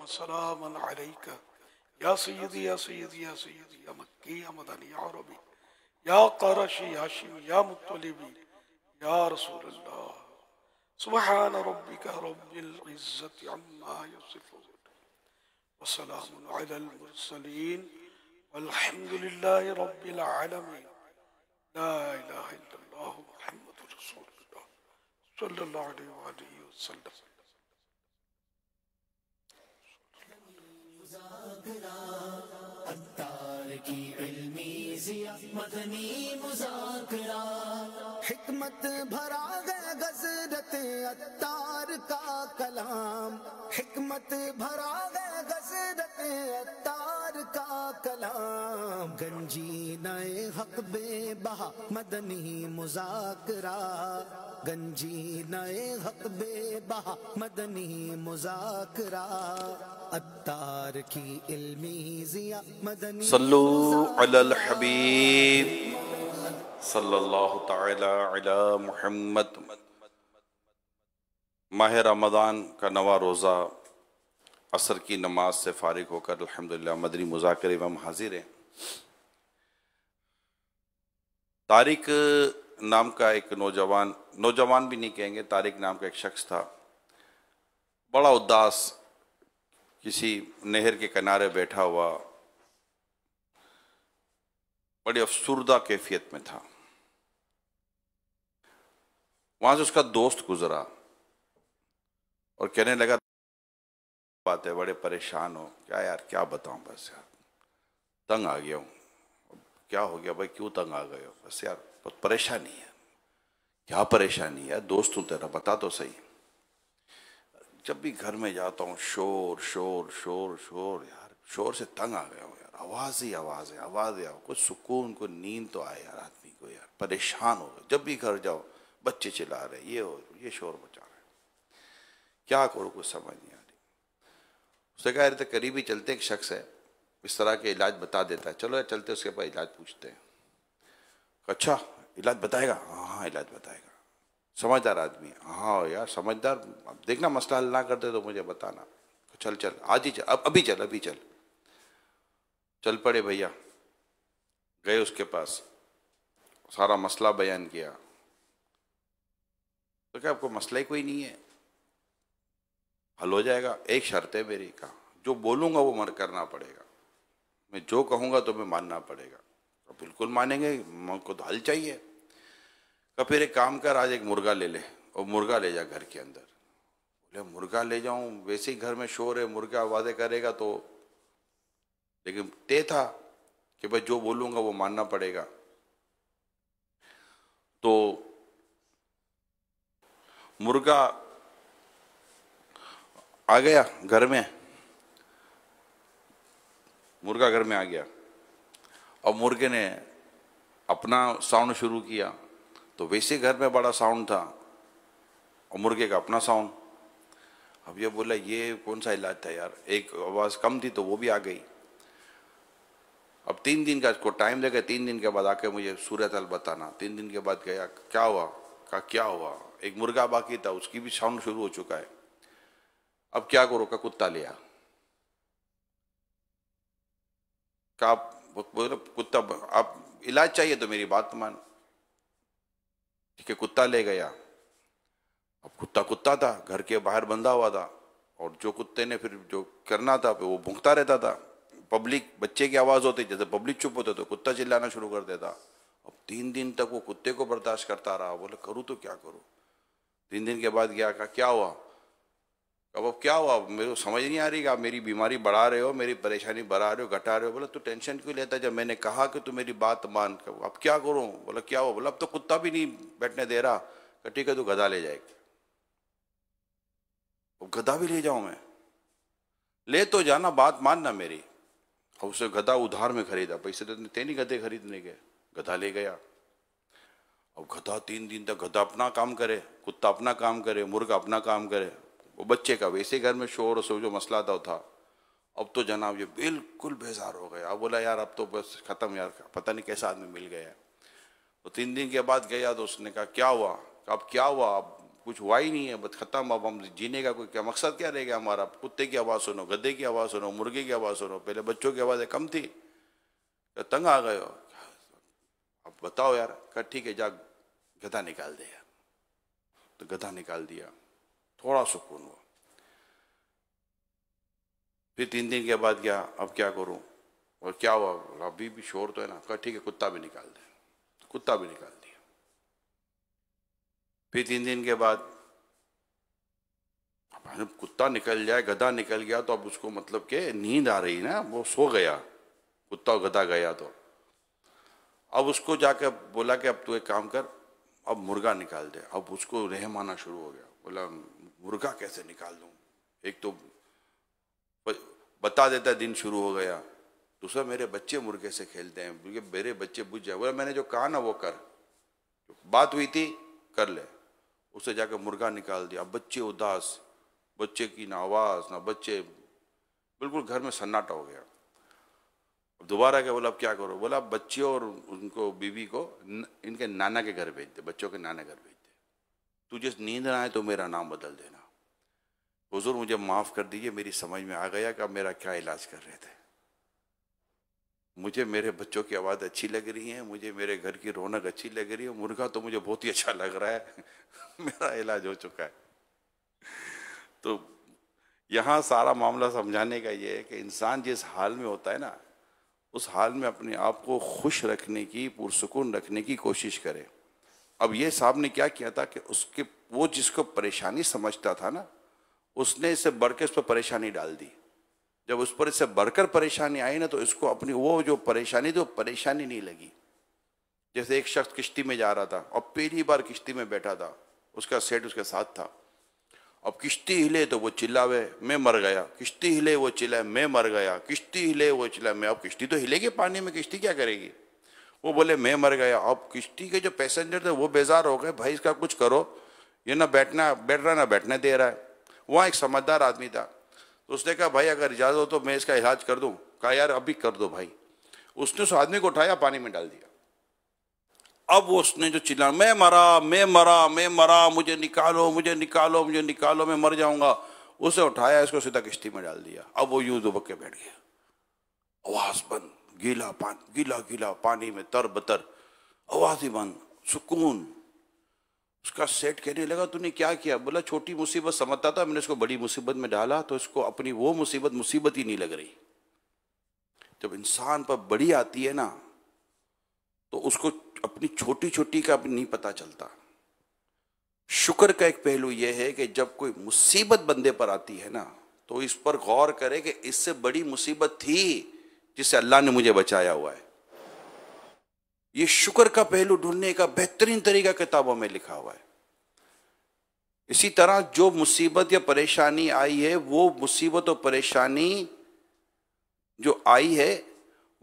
सलामन अलैका या सय्यदी या सय्यदी या सय्यदी या मक्की या मदनी या अरबी या क़ुरैशी या हाशिमी या मुत्तलिबी या रसूल अल्लाह। सुब्हान रब्बिका रब्बिल इज्जति अम्मा यसिफून व सलामुन अलल मुरसलीन वल्हम्दुलिल्लाहि रब्बिल आलमीन। ला इलाहा इल्लल्लाह मुहम्मदुर रसूलुल्लाह सल्लल्लाहु अलैहि वसल्लम। अत्तार की इल्मी ज़िया मदनी मुज़ाकरा, हिकमत भरा गया गज़रत अत्तार का कलाम, हिकमत भरा गया गज़रत अत्तार का कलाम। गंजी नए हक बेबहा मदनी मुज़ाकरा, गंजी नए हक बेबहा मदनी मुज़ाकरा। अत्तार की इल्मी ज़िया मदनी। सल्लु अलल हबीब सल्लल्लाहु तआला अला मुहम्मद। माह रमज़ान का नवा रोज़ा असर की नमाज से फारिग होकर अल्हम्दुलिल्लाह मदनी मुज़ाकरे में हम हाजिर हैं। तारिक नाम का एक नौजवान भी नहीं कहेंगे, तारिक नाम का एक शख्स था, बड़ा उदास किसी नहर के किनारे बैठा हुआ, बड़ी अफसुर्दा कैफियत में था। वहां से उसका दोस्त गुजरा और कहने लगा, बात है, बड़े परेशान हो। क्या यार, क्या बताऊं, बस यार तंग आ गया हूं। क्या हो गया भाई, क्यों तंग आ गए हो? बस यार बहुत परेशानी है। क्या परेशानी है? दोस्त हूं तेरा, बता तो सही। जब भी घर में जाता हूँ शोर शोर शोर शोर, यार शोर से तंग आ गया हूँ यार। आवाज ही आवाज है, आवाज है। कुछ सुकून, को नींद तो आए यार आदमी को। यार परेशान हो गए। जब भी घर जाओ बच्चे चिल्ला रहे, ये शोर मचा रहे, क्या करो कुछ समझ नहीं आ रही। उसने कहा, तो करीबी चलते, एक शख्स है इस तरह के इलाज बता देता है, चलो यार चलते उसके पास इलाज पूछते हैं। अच्छा इलाज बताएगा? हाँ इलाज बताएगा। समझदार आदमी है। हाँ यार समझदार, अब देखना मसला हल ना करते तो मुझे बताना। चल चल आज ही चल, अब अभी चल, अभी चल। चल पड़े भैया, गए उसके पास, सारा मसला बयान किया। तो क्या आपको मसला ही कोई नहीं है, हल हो जाएगा। एक शर्त है मेरी, कहा जो बोलूंगा वो मर करना पड़ेगा, मैं जो कहूंगा तो मैं मानना पड़ेगा। तो बिल्कुल मानेंगे, हमको तो हल चाहिए। तो फिर एक काम कर, आज एक मुर्गा ले ले और मुर्गा ले जा घर के अंदर। बोले मुर्गा ले जाऊं, वैसे ही घर में शोर है, मुर्गा आवाजें करेगा तो। लेकिन तय था कि भाई जो बोलूंगा वो मानना पड़ेगा। तो मुर्गा आ गया घर में, मुर्गा घर में आ गया। और मुर्गे ने अपना साउंड शुरू किया, तो वैसे घर में बड़ा साउंड था और मुर्गे का अपना साउंड। अब ये बोला, ये कौन सा इलाज था यार, एक आवाज कम थी तो वो भी आ गई। अब 3 दिन का इसको टाइम देगा, 3 दिन के बाद आके मुझे सूरत हाल बताना। 3 दिन के बाद गया, क्या हुआ? कहा क्या हुआ, एक मुर्गा बाकी था, उसकी भी साउंड शुरू हो चुका है, अब क्या करो? का कुत्ता लिया। का कुत्ता, आप इलाज चाहिए तो मेरी बात मान। ठीक है, कुत्ता ले गया। अब कुत्ता कुत्ता था, घर के बाहर बंधा हुआ था, और जो कुत्ते ने फिर जो करना था वो भौंकता रहता था। पब्लिक, बच्चे की आवाज होती, जैसे पब्लिक चुप होते तो कुत्ता चिल्लाना शुरू कर देता। अब 3 दिन तक वो कुत्ते को बर्दाश्त करता रहा। बोले करूँ तो क्या करूँ? 3 दिन के बाद गया, कहा क्या हुआ? अब क्या हुआ, मेरे को समझ नहीं आ रही कि आप मेरी बीमारी बढ़ा रहे हो, मेरी परेशानी बढ़ा रहे हो, घटा रहे हो। बोला तू टेंशन क्यों लेता, जब मैंने कहा कि तू मेरी बात मान। अब क्या करूं? बोला क्या हुआ? बोला अब तो कुत्ता भी नहीं बैठने दे रहा। ठीक है, तू गधा ले जाएगा। गधा भी ले जाऊं मैं? ले तो जाना, बात मानना मेरी। और उसे गधा उधार में खरीदा, पैसे तो थे नहीं गधे खरीदने के। गधा ले गया। अब गधा 3 दिन तक गधा अपना काम करे, कुत्ता अपना काम करे, मुर्गा अपना काम करे। वो बच्चे का वैसे घर में शोर सो जो मसला था। अब तो जनाब ये बिल्कुल बेजार हो गया। अब बोला यार अब तो बस खत्म यार, पता नहीं कैसा आदमी मिल गया। तो 3 दिन के बाद गया तो उसने कहा क्या हुआ? अब क्या हुआ? अब कुछ हुआ ही नहीं है, बस खत्म। अब हम जीने का कोई क्या मकसद क्या रह गया हमारा? कुत्ते की आवाज़ सुनो, गधे की आवाज़ सुनो, मुर्गे की आवाज़ सुनो, पहले बच्चों की आवाज़ें कम थी, तो तंग आ गए हो। अब बताओ यार, कहा ठीक है जा गधा निकाल दे यार, तो गधा निकाल दिया, थोड़ा सुकून हुआ। फिर 3 दिन के बाद गया, अब क्या करूं, और क्या हुआ, अभी भी शोर तो है ना, कहा ठीक है कुत्ता भी निकाल दे, कुत्ता भी निकाल दिया। फिर 3 दिन के बाद कुत्ता निकल जाए, गधा निकल गया, तो अब उसको मतलब के नींद आ रही ना, वो सो गया, कुत्ता और गधा गया तो अब उसको जाकर बोला कि अब तू एक काम कर, अब मुर्गा निकाल दे। अब उसको रहम आना शुरू हो गया, बोला मुर्गा कैसे निकाल दूं, एक तो बता देता दिन शुरू हो गया, दूसरा मेरे बच्चे मुर्गे से खेलते हैं, क्योंकि मेरे बच्चे बुझ जाए। बोला मैंने जो कहा ना वो कर, बात हुई थी कर ले। उसे जाकर मुर्गा निकाल दिया। अब बच्चे उदास, बच्चे की ना आवाज़ ना बच्चे, बिल्कुल घर में सन्नाटा हो गया। अब दोबारा क्या, बोला अब क्या करो, बोला बच्चे और उनको बीवी को इनके नाना के घर भेज दे, बच्चों के नाना घर भेज दे, तुझे नींद ना आए तो मेरा नाम बदल देना। हुजूर मुझे माफ़ कर दीजिए, मेरी समझ में आ गया कि अब मेरा क्या इलाज कर रहे थे। मुझे मेरे बच्चों की आवाज़ अच्छी लग रही है, मुझे मेरे घर की रौनक अच्छी लग रही है, मुर्गा तो मुझे बहुत ही अच्छा लग रहा है मेरा इलाज हो चुका है। तो यहाँ सारा मामला समझाने का ये है कि इंसान जिस हाल में होता है ना, उस हाल में अपने आप को खुश रखने की, पुरसुकून रखने की कोशिश करे। अब ये साहब ने क्या किया था कि उसके वो जिसको परेशानी समझता था ना, उसने इससे बढ़ के उस पर परेशानी डाल दी। जब उस पर इससे बढ़कर परेशानी आई ना, तो इसको अपनी वो जो परेशानी थी वो परेशानी नहीं लगी। जैसे एक शख्स किश्ती में जा रहा था और पहली बार किश्ती में बैठा था, उसका सेठ उसके साथ था। अब किश्ती हिले तो वो चिल्लावे मैं मर गया, किश्ती हिले वो चिल्लाए मैं मर गया, किश्ती हिले वो चिल्लाए मैं। अब किश्ती तो हिलेगी पानी में, किश्ती क्या करेगी? वो बोले मैं मर गया। अब किश्ती के जो पैसेंजर थे वो बेजार हो गए, भाई इसका कुछ करो, ये ना बैठ रहा ना बैठने दे रहा है। वहाँ एक समझदार आदमी था, तो उसने कहा भाई अगर इजाज़त हो तो मैं इसका इलाज कर दूँ। कहा यार अभी कर दो भाई। उसने उस आदमी को उठाया, पानी में डाल दिया। अब वो उसने जो चिल्ला मैं मरा मैं मरा मैं मरा, मुझे निकालो मुझे निकालो मुझे निकालो, मैं मर जाऊंगा, उसे उठाया, इसको सीधा किश्ती में डाल दिया। अब वो यूं दुबक के बैठ गया, आवाज बंद, गीला गीला पानी में तरबतर, आवाज ही बंद, सुकून। उसका सेठ कहने लगा तूने क्या किया? बोला छोटी मुसीबत समझता था, मैंने इसको बड़ी मुसीबत में डाला तो इसको अपनी वो मुसीबत ही नहीं लग रही। जब इंसान पर बड़ी आती है ना, तो उसको अपनी छोटी छोटी का नहीं पता चलता। शुक्र का एक पहलू यह है कि जब कोई मुसीबत बंदे पर आती है ना, तो इस पर गौर करे कि इससे बड़ी मुसीबत थी जिससे अल्लाह ने मुझे बचाया हुआ है। ये शुक्र का पहलू ढूंढने का बेहतरीन तरीका किताबों में लिखा हुआ है। इसी तरह जो मुसीबत या परेशानी आई है, वो मुसीबत और परेशानी जो आई है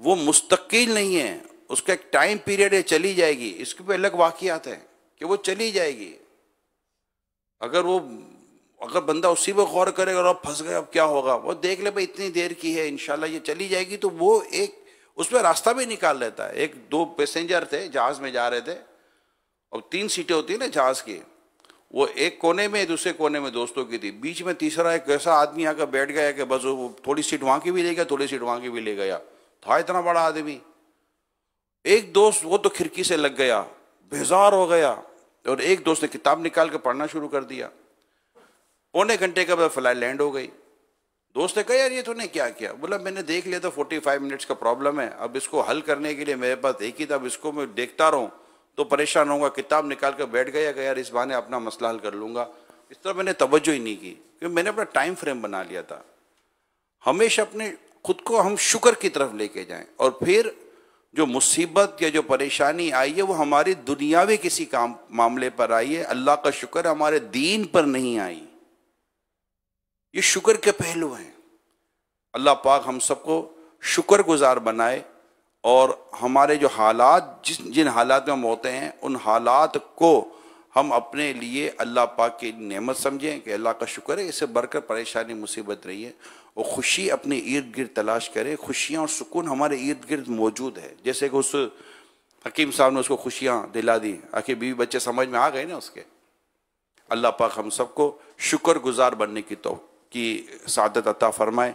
वो मुस्तकिल नहीं है, उसका एक टाइम पीरियड है, चली जाएगी। इसके पे अलग वाक़ियात हैं कि वो चली जाएगी। अगर बंदा उसी पर गौर करेगा और अब फंस गया अब क्या होगा, वो देख ले भाई इतनी देर की है, इंशाल्लाह ये चली जाएगी, तो वो एक उसमें रास्ता भी निकाल लेता है। एक दो पैसेंजर थे, जहाज में जा रहे थे, और 3 सीटें होती है ना जहाज की, वो एक कोने में दूसरे कोने में दोस्तों की थी, बीच में तीसरा एक ऐसा आदमी आकर बैठ गया कि बस वो थोड़ी सीट वहां की भी ले गया, थोड़ी सीट वहां की भी ले गया। था इतना बड़ा आदमी। एक दोस्त वो तो खिड़की से लग गया, बेजार हो गया, और एक दोस्त ने किताब निकाल कर पढ़ना शुरू कर दिया। पौने घंटे के बाद फ्लाइट लैंड हो गई। दोस्त ने कहा यार ये तूने क्या किया? बोला मैंने देख लिया था 45 मिनट्स का प्रॉब्लम है, अब इसको हल करने के लिए मेरे पास एक ही था, अब इसको मैं देखता रहूं तो परेशान होऊंगा। किताब निकाल कर बैठ गया कि यार इस बहाने अपना मसला हल कर लूंगा। इस तरह मैंने तवज्जो ही नहीं की, क्योंकि मैंने अपना टाइम फ्रेम बना लिया था। हमेशा अपने खुद को हम शुक्र की तरफ लेके जाएं, और फिर जो मुसीबत या जो परेशानी आई है वो हमारी दुनियावी किसी काम मामले पर आई है, अल्लाह का शुक्र हमारे दीन पर नहीं आई। ये शुक्र के पहलू हैं। अल्लाह पाक हम सबको शुक्र गुजार बनाए, और हमारे जो हालात जिन हालात में हम होते हैं उन हालात को हम अपने लिए अल्लाह पाक की नेमत समझें कि अल्लाह का शुक्र है, इससे बढ़कर परेशानी मुसीबत रही है, और खुशी अपने इर्द गिर्द तलाश करें। खुशियाँ और सुकून हमारे इर्द गिर्द मौजूद है। जैसे कि उस हकीम साहब ने उसको खुशियाँ दिला दी, आखिर बीवी बच्चे समझ में आ गए ना उसके। अल्लाह पाक हम सबको शुक्रगुजार बनने की सादत अता फरमाए।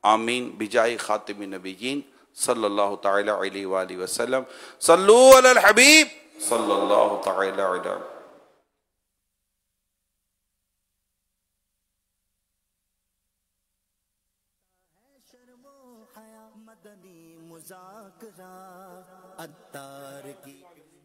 आमीन। बिजाई खातिम नबीयीन सल्लल्लाहु तआला अलैहि वसल्लम। सल्लू अलल हबीब सल्लल्लाहु तआला अलैहि। मदनी मुज़ाकरा अत्तार की रहीम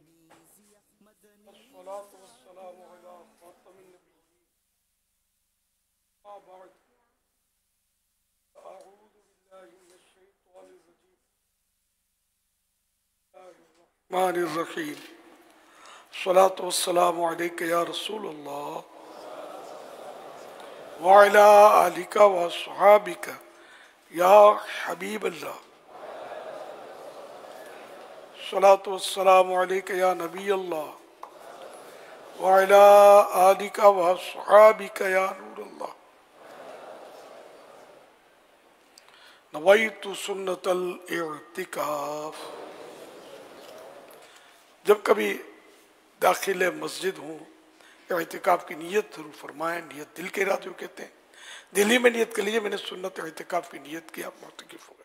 सलातो वस्सलामु अलैका या रसूल अल्लाह व अला आलिका व अस्हाबिका या हबीब अल्लाह। सलातो वस्सलामु अलैका या नबी अल्लाह व अला आलिका व अस्हाबिका या नूर अल्लाह। नवैतु सुन्नतल इअ्तिकाफ। जब कभी दाखिल मस्जिद हूँ इतिकाफ की नियत जरूर फरमाएं। नियत दिल के इरादे को कहते हैं। दिल्ली में नियत के लिए मैंने सुन्नत इतिकाफ की नियत की, आप मुतकिफ हो गए।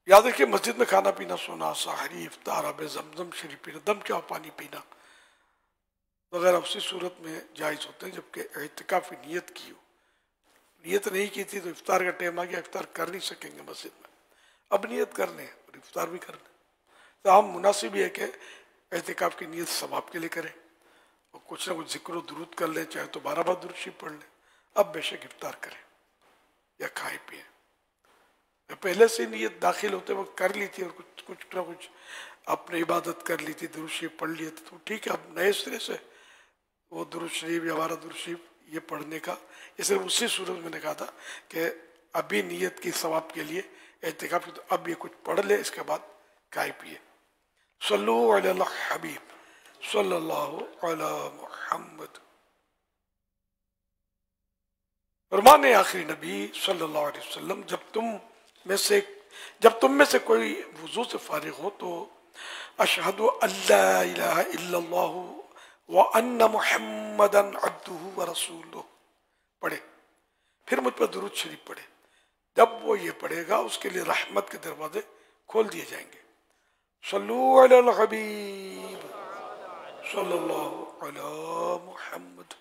याद रखिए मस्जिद में खाना पीना, सोना, साहरी, इफ्तार, आब जमजम शरीफ पीना, दम चाव पानी पीना वगैरह उसी सूरत में जायज़ होते हैं जबकि इतिकाफ की नियत की हो। नियत नहीं की थी तो इफ्तार का टाइम आ गया, इफ्तार कर नहीं सकेंगे मस्जिद में, अब नियत कर लें और इफ्तार भी कर लें। तो हम मुनासिब है कि एहतिकाफ की नियत सवाब के लिए करें और कुछ ना कुछ जिक्र दुरूद कर लें, चाहे तो 12 बार दुरूद शरीफ पढ़ लें। अब बेशक इफ्तार करें या खाए पिए। मैं पहले से नियत दाखिल होते वक्त कर ली थी और कुछ ना कुछ अपने इबादत कर ली थी, दुरूद शरीफ पढ़ लिए थे, तो ठीक है। अब नए सिरे से वो दुरूद शरीफ या 12 दुरूद शरीफ ये पढ़ने का, ये सिर्फ उसी सूरत मैंने कहा था कि अभी नियत की सवाब के लिए एहतिकाफ, तो अब ये कुछ पढ़ ले, इसके बाद खाए पिए। सल्लु अलल हबीब सल्लल्लाहु अला मुहम्मद। फरमाने आखिरी नबी सल्लल्लाहु अलैहि वसल्लम, जब तुम में से कोई वुजू से फारिग हो तो अशहदु अल्ला इलाहा इल्लल्लाहु व अन्ना मुहम्मदन अब्दुहु व रसूलुहु पढ़े, फिर मुझ पर दुरूद शरीफ पढ़े। जब वो ये पढ़ेगा उसके लिए रहमत के दरवाजे खोल दिए जाएंगे। सल्लू अलल हबीब सल्लल्लाहु अला मुहम्मद।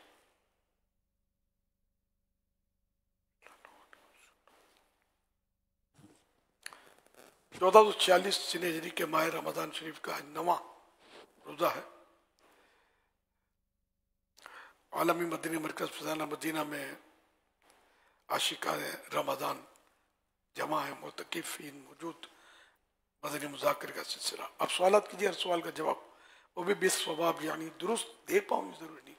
चौदह 1446 हिजरी के माह रमजान शरीफ का नवा रोजा है। आलमी मदनी मरकज फजाना मदीना में आशिका रमजान जमा है, मुतकिफीन मौजूद, मदनी मुज़ाकर का सिलसिला। अब सवालत कीजिए, हर सवाल का जवाब वो भी बिस्ववाब यानी दुरुस्त दे पाऊँ जरूरी नहीं,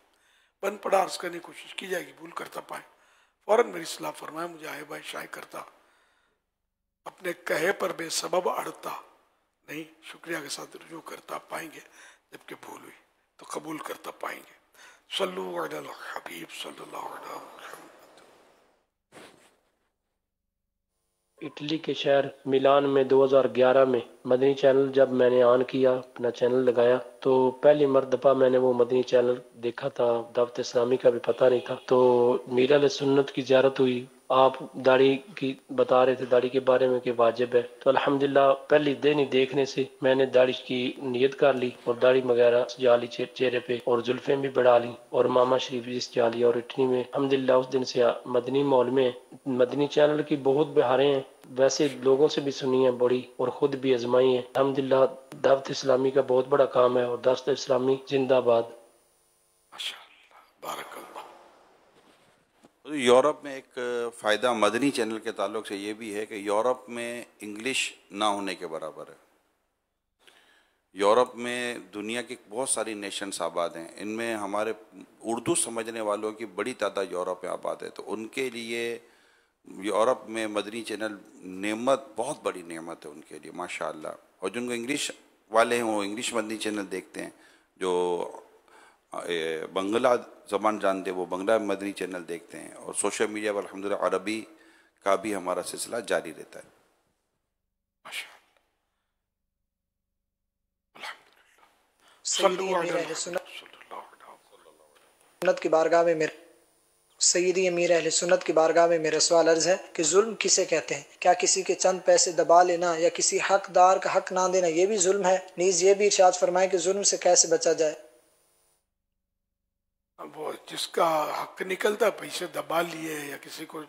बन पड़ा अर्ज करने की कोशिश की जाएगी, भूल करता पाए फ़ौरन मेरी सलाह फरमाए, मुझे आए भाई शाये करता, अपने कहे पर बेसबब अड़ता नहीं, शुक्रिया के साथ रुजू करता पाएंगे, जबकि भूल हुई तो कबूल करता पाएंगे। सल्लु अलल हबीब सल्लल्लाहु अलैहि वसल्लम। इटली के शहर मिलान में 2011 में मदनी चैनल जब मैंने ऑन किया, अपना चैनल लगाया, तो पहली मर्तबा मैंने वो मदनी चैनल देखा था। दावत इस्लामी का भी पता नहीं था। तो मीराल सुन्नत की ज़ियारत हुई। आप दाढ़ी की बता रहे थे, दाढ़ी के बारे में कि वाजिब है। तो अल्हम्दुलिल्लाह पहली दिन ही देखने से मैंने दाढ़ी की नियत कर ली और दाढ़ी वगैरह सजा ली चेहरे पे, और जुल्फें भी बढ़ा ली और मामा शरीफ भी सजा ली। और इटली में अल्हम्दुलिल्लाह उस दिन से मदनी मॉल में मदनी चैनल की बहुत बहारें हैं। वैसे लोगों से भी सुनी है बड़ी और खुद भी आजमाई है। अल्हम्दुलिल्लाह दावत इस्लामी का बहुत बड़ा काम है और दावत इस्लामी जिंदाबाद। यूरोप में एक फ़ायदा मदनी चैनल के ताल्लुक से ये भी है कि यूरोप में इंग्लिश ना होने के बराबर है। यूरोप में दुनिया की बहुत सारी नेशंस आबाद हैं, इनमें हमारे उर्दू समझने वालों की बड़ी तादाद यूरोप में आबाद है। तो उनके लिए यूरोप में मदनी चैनल नेमत, बहुत बड़ी नेमत है उनके लिए माशाअल्लाह। और जिनको इंग्लिश वाले हैं वो इंग्लिश मदनी चैनल देखते हैं, जो बंगला ज़बान जानते हैं वो बंगला मदनी चैनल देखते हैं। और सोशल मीडिया पर अल्हम्दुलिल्लाह अरबी का भी हमारा सिलसिला जारी रहता है। सल्लल्लाहु अमीर अलैहि अहले सुन्नत वसल्लम। की बारगाह में मेरे सईदी अमीर अहले सुन्नत की बारगाह में मेरा सवाल अर्ज है कि जुल्म किसे कहते हैं? क्या किसी के चंद पैसे दबा लेना या किसी हकदार का हक ना देना ये भी जुल्म है? नीज ये भी इरशाद फरमाए कि जुल्म से कैसे बचा जाए। वो जिसका हक निकलता, पैसे दबा लिए या किसी को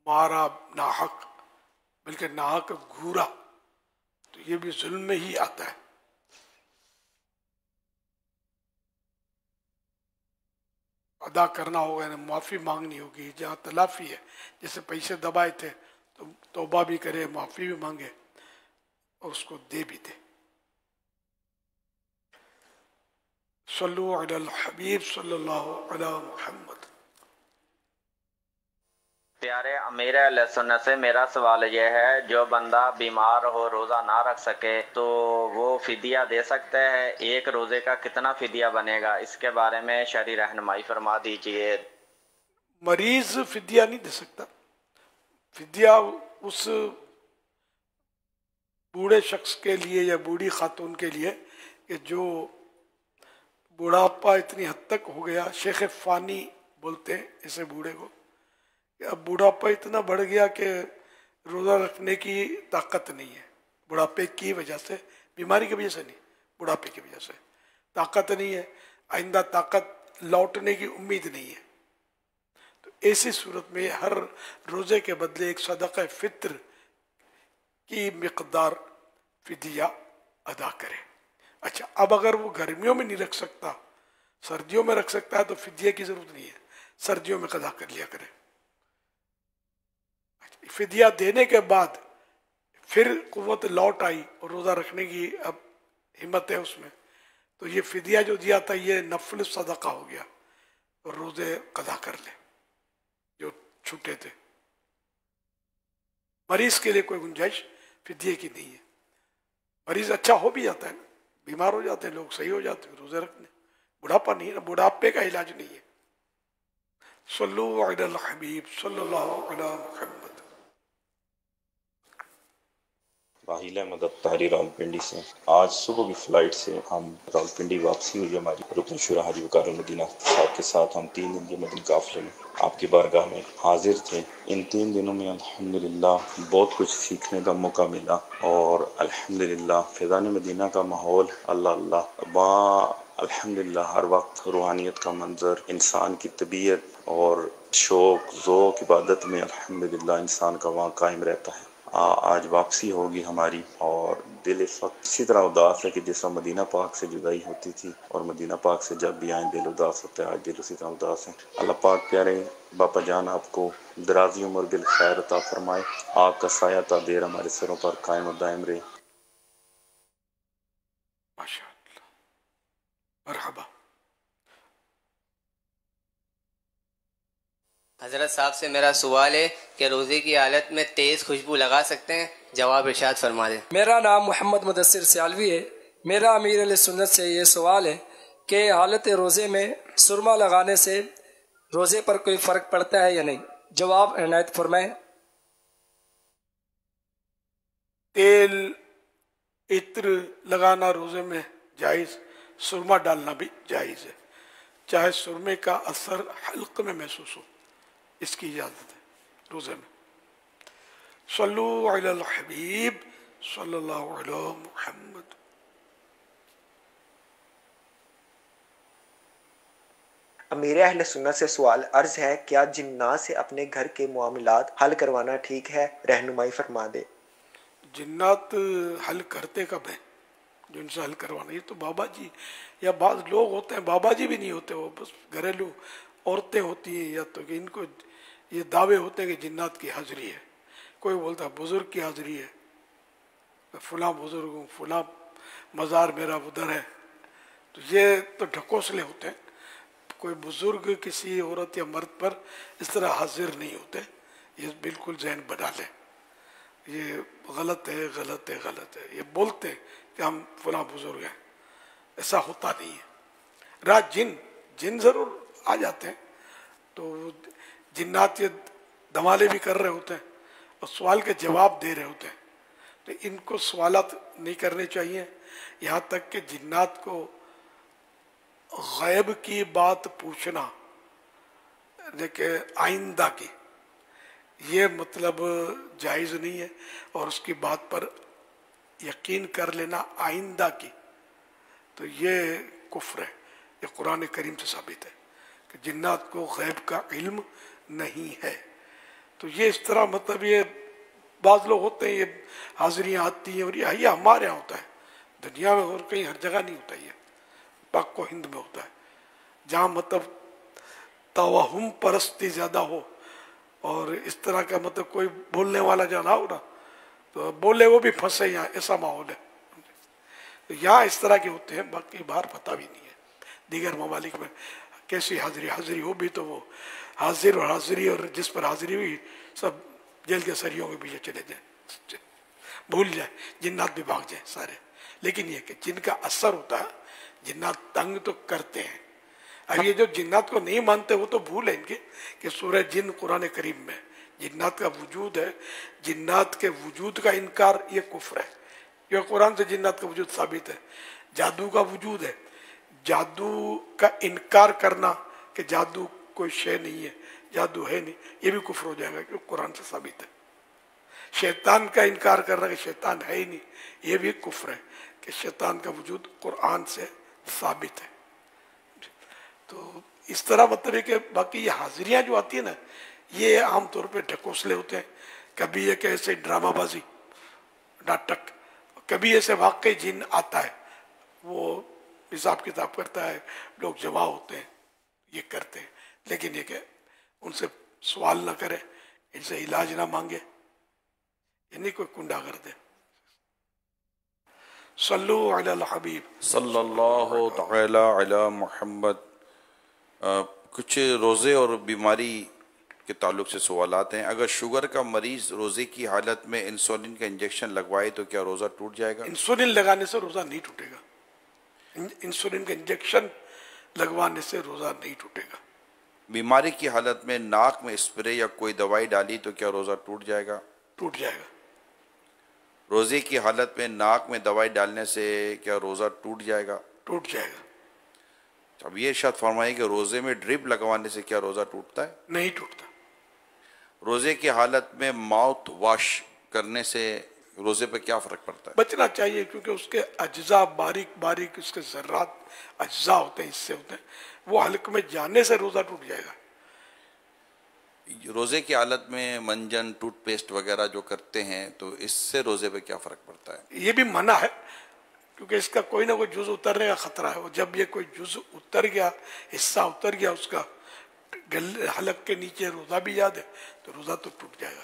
मारा नाहक, बल्कि नाहक घूरा, तो ये भी जुल्म में ही आता है। अदा करना होगा, यानी माफ़ी मांगनी होगी। जहाँ तलाफी है, जैसे पैसे दबाए थे तो तौबा भी करे, माफ़ी भी मांगे और उसको दे भी दे। सल्लु अलल हबीब सल्लल्लाहु अलैहि मुहम्मद। प्यारे अमीर अहले सुन्नत से मेरा सवाल यह है, जो बंदा बीमार हो, रोज़ा ना रख सके, तो वो फिदिया दे सकता है? एक रोज़े का कितना फिदिया बनेगा, इसके बारे में शरई रहनुमाई फरमा दीजिए। मरीज फिदिया नहीं दे सकता। फिदिया उस बूढ़े शख्स के लिए या बूढ़ी खातून के लिए कि जो बुढ़ापा इतनी हद तक हो गया, शेख फानी बोलते हैं ऐसे बूढ़े को, अब बुढ़ापा इतना बढ़ गया कि रोज़ा रखने की ताकत नहीं है। बुढ़ापे की वजह से, बीमारी की वजह से नहीं, बुढ़ापे की वजह से ताकत नहीं है, आइंदा ताकत लौटने की उम्मीद नहीं है। तो ऐसी सूरत में हर रोज़े के बदले एक सदक़ा फ़ित्र की मिक़दार फिदिया अदा करे। अच्छा, अब अगर वो गर्मियों में नहीं रख सकता, सर्दियों में रख सकता है, तो फिदिया की ज़रूरत नहीं है, सर्दियों में कदा कर लिया करे। फिदिया देने के बाद फिर कुव्वत लौट आई और रोज़ा रखने की अब हिम्मत है उसमें, तो ये फिदिया जो दिया था ये नफल सदका हो गया और रोज़े कदा कर ले जो छूटे थे। मरीज के लिए कोई गुंजाइश फिदिये की नहीं है। मरीज अच्छा हो भी जाता है ना, बीमार हो जाते हैं लोग, सही हो जाते हैं रोज़े रखने, बुढ़ापा नहीं है ना, बुढ़ापे का इलाज नहीं है। सल्लु अलल हबीब सल्लल्लाहु अलैहि मुहम्मद। राहिल अहमद अत्तारी रावलपिंडी से। आज सुबह की फ़्लाइट से हम रावलपिंडी वापसी हुई हमारी। रुकन शुरा हाजी वकार मदीना साहब के साथ हम 3 दिन के मदीना काफ़िले में आपकी बारगाह में हाजिर थे। इन 3 दिनों में अल्हम्दुलिल्लाह बहुत कुछ सीखने का मौका मिला और अल्हम्दुलिल्लाह फ़ैज़ान मदीना का माहौल अल्लाह अल्लाह अल्हम्दुलिल्लाह हर वक्त रूहानियत का मंजर, इंसान की तबीयत और शौक़ ज़ौक़ इबादत में अल्हम्दुलिल्लाह इंसान का वहाँ कायम रहता है। आज वापसी होगी हमारी और दिल इस वक्त इसी तरह उदास है कि जिस तरह मदीना पाक से जुदाई होती थी और मदीना पाक से जब भी आए दिल उदास होता है, आज दिल उसी तरह उदास है। अल्लाह पाक प्यारे बापा जान आपको दराज़ी उम्र बिल खैर अता फरमाए, आपका साया ता देर हमारे सरों पर कायम और दायम रहे। माशाअल्लाह, मरहबा। हजरत साहब से मेरा सवाल है कि रोज़े की हालत में तेज़ खुशबू लगा सकते हैं? जवाब इरशाद फरमा दें। मेरा नाम मोहम्मद मुदस्सिर सियालवी है। मेरा अमीर अहले सुन्नत से ये सवाल है कि हालत रोज़े में सुरमा लगाने से रोज़े पर कोई फ़र्क पड़ता है या नहीं? जवाब इनायत फरमाएं। तेल इत्र लगाना रोज़े में जायज़, सुरमा डालना भी जायज़ है, चाहे सुरमे का असर हल्क में महसूस हो, इसकी इजाज़त है रोज़े में। सल्लु अलल हबीब सल्लल्लाहु अलैहि मुहम्मद। अमीर अहले सुन्नत से सवाल अर्ज है, क्या जिन्नात से अपने घर के मामलात हल करवाना ठीक है? रहनुमाई फरमा दे। जिन्नात हल करते कब हैं? जो इनसे हल करवाना, ये तो बाबा जी या बाज़ लोग होते हैं, बाबा जी भी नहीं होते, वो बस घरेलू औरतें होती हैं, या तो कि इनको ये दावे होते हैं कि जिन्नात की हाज़िरी है। कोई बोलता है बुज़ुर्ग की हाज़िरी है, फलां बुज़ुर्ग हूँ, फलां मज़ार मेरा उधर है, तो ये तो ढकोसले होते हैं। कोई बुज़ुर्ग किसी औरत या मर्द पर इस तरह हाजिर नहीं होते, ये बिल्कुल जहन बना लें, ये गलत है गलत है गलत है। ये बोलते हैं कि हम फलां बुज़ुर्ग हैं, ऐसा होता नहीं है। रात जिन ज़रूर आ जाते हैं, तो जिन्नात ये धमाले भी कर रहे होते हैं और सवाल के जवाब दे रहे होते हैं, तो इनको सवालात नहीं करने चाहिए। यहाँ तक कि जिन्नात को गैब की बात पूछना, देखिए आइंदा की, ये मतलब जायज़ नहीं है। और उसकी बात पर यकीन कर लेना आइंदा की, तो ये कुफ्र है। ये कुरान करीम से साबित है कि जिन्नात को गैब का इल्म नहीं है। तो ये इस तरह मतलब ये बाज़ लोग होते हैं, ये हाजिरियाँ आती हैं और ये हमारे यहाँ होता है, दुनिया में और कहीं हर जगह नहीं होता। ये पाक को हिंद में होता है, जहाँ मतलब तवहुम परस्ती ज़्यादा हो और इस तरह का मतलब कोई बोलने वाला जो ना हो ना, तो बोले वो भी फंसे, यहाँ ऐसा माहौल है। तो यहाँ इस तरह के होते हैं, बाकी बाहर पता भी नहीं है। दीगर ममालिक में कैसी हाजिरी हो भी, तो वो हाजिर और हाजिरी और जिस पर हाजिरी हुई सब जेल के सरियों के पीछे चले जाए, भूल जाए, जिन्नात भी भाग जाए सारे। लेकिन ये कि जिनका असर होता है, जिन्नात तंग तो करते हैं। अब ये जो जिन्नात को नहीं मानते वो तो भूल है इनके कि सूरह जिन कुरान करीम में जिन्नात का वजूद है। जिन्नात के वजूद का इनकार ये कुफ्र है। ये कुरान से जिन्नात का वजूद साबित है। जादू का वजूद है, जादू का इनकार करना कि जादू कोई शय नहीं है, जादू है नहीं, ये भी कुफ्र हो जाएगा क्योंकि कुरान से साबित है। शैतान का इनकार करना कि शैतान है ही नहीं, ये भी कुफ्र है कि शैतान का वजूद कुरान से साबित है। तो इस तरह मतलब है कि बाकी ये हाजिरियाँ जो आती है ना, ये आमतौर पे ढकोसले होते हैं। कभी ये कैसे ड्रामाबाजी, नाटक, कभी ऐसे वाकई जिन आता है, वो हिसाब किताब करता है, लोग जमा होते हैं, ये करते हैं। लेकिन ये कि उनसे सवाल ना करे, इनसे इलाज ना मांगे, ये नहीं कोई कुंडा कर दे। सल्लु अलल हबीब सल्लल्लाहु तआला अला मुहम्मद। कुछ रोज़े और बीमारी के ताल्लुक से सवालात हैं। अगर शुगर का मरीज रोज़े की हालत में इंसुलिन का इंजेक्शन लगवाए तो क्या रोज़ा टूट जाएगा? इंसुलिन लगाने से रोज़ा नहीं टूटेगा। इंसुलिन का इंजेक्शन लगवाने से रोज़ा नहीं टूटेगा। बीमारी की हालत में नाक में स्प्रे या कोई दवाई डाली तो क्या रोज़ा टूट जाएगा? टूट जाएगा। रोज़े की हालत में नाक में दवाई डालने से क्या रोज़ा टूट जाएगा? टूट जाएगा। अब ये इरशाद फरमाइए कि रोज़े में ड्रिप लगवाने से क्या रोज़ा टूटता है? नहीं टूटता। रोज़े की हालत में माउथ वॉश करने से रोज़े पे क्या फ़र्क पड़ता है? बचना चाहिए, क्योंकि उसके अज्जा बारीक बारीक उसके ज़र्रात अज्जा होते हैं, हिस्से होते हैं, वो हल्क में जाने से रोज़ा टूट जाएगा। रोज़े की हालत में मंजन, टूथपेस्ट वगैरह जो करते हैं, तो इससे रोज़े पे क्या फ़र्क पड़ता है? ये भी मना है, क्योंकि इसका कोई ना कोई जुज़ उतरने का खतरा है। और जब ये कोई जुज़ उतर गया, हिस्सा उतर गया उसका हलक के नीचे, रोज़ा भी याद है, तो रोज़ा तो टूट जाएगा।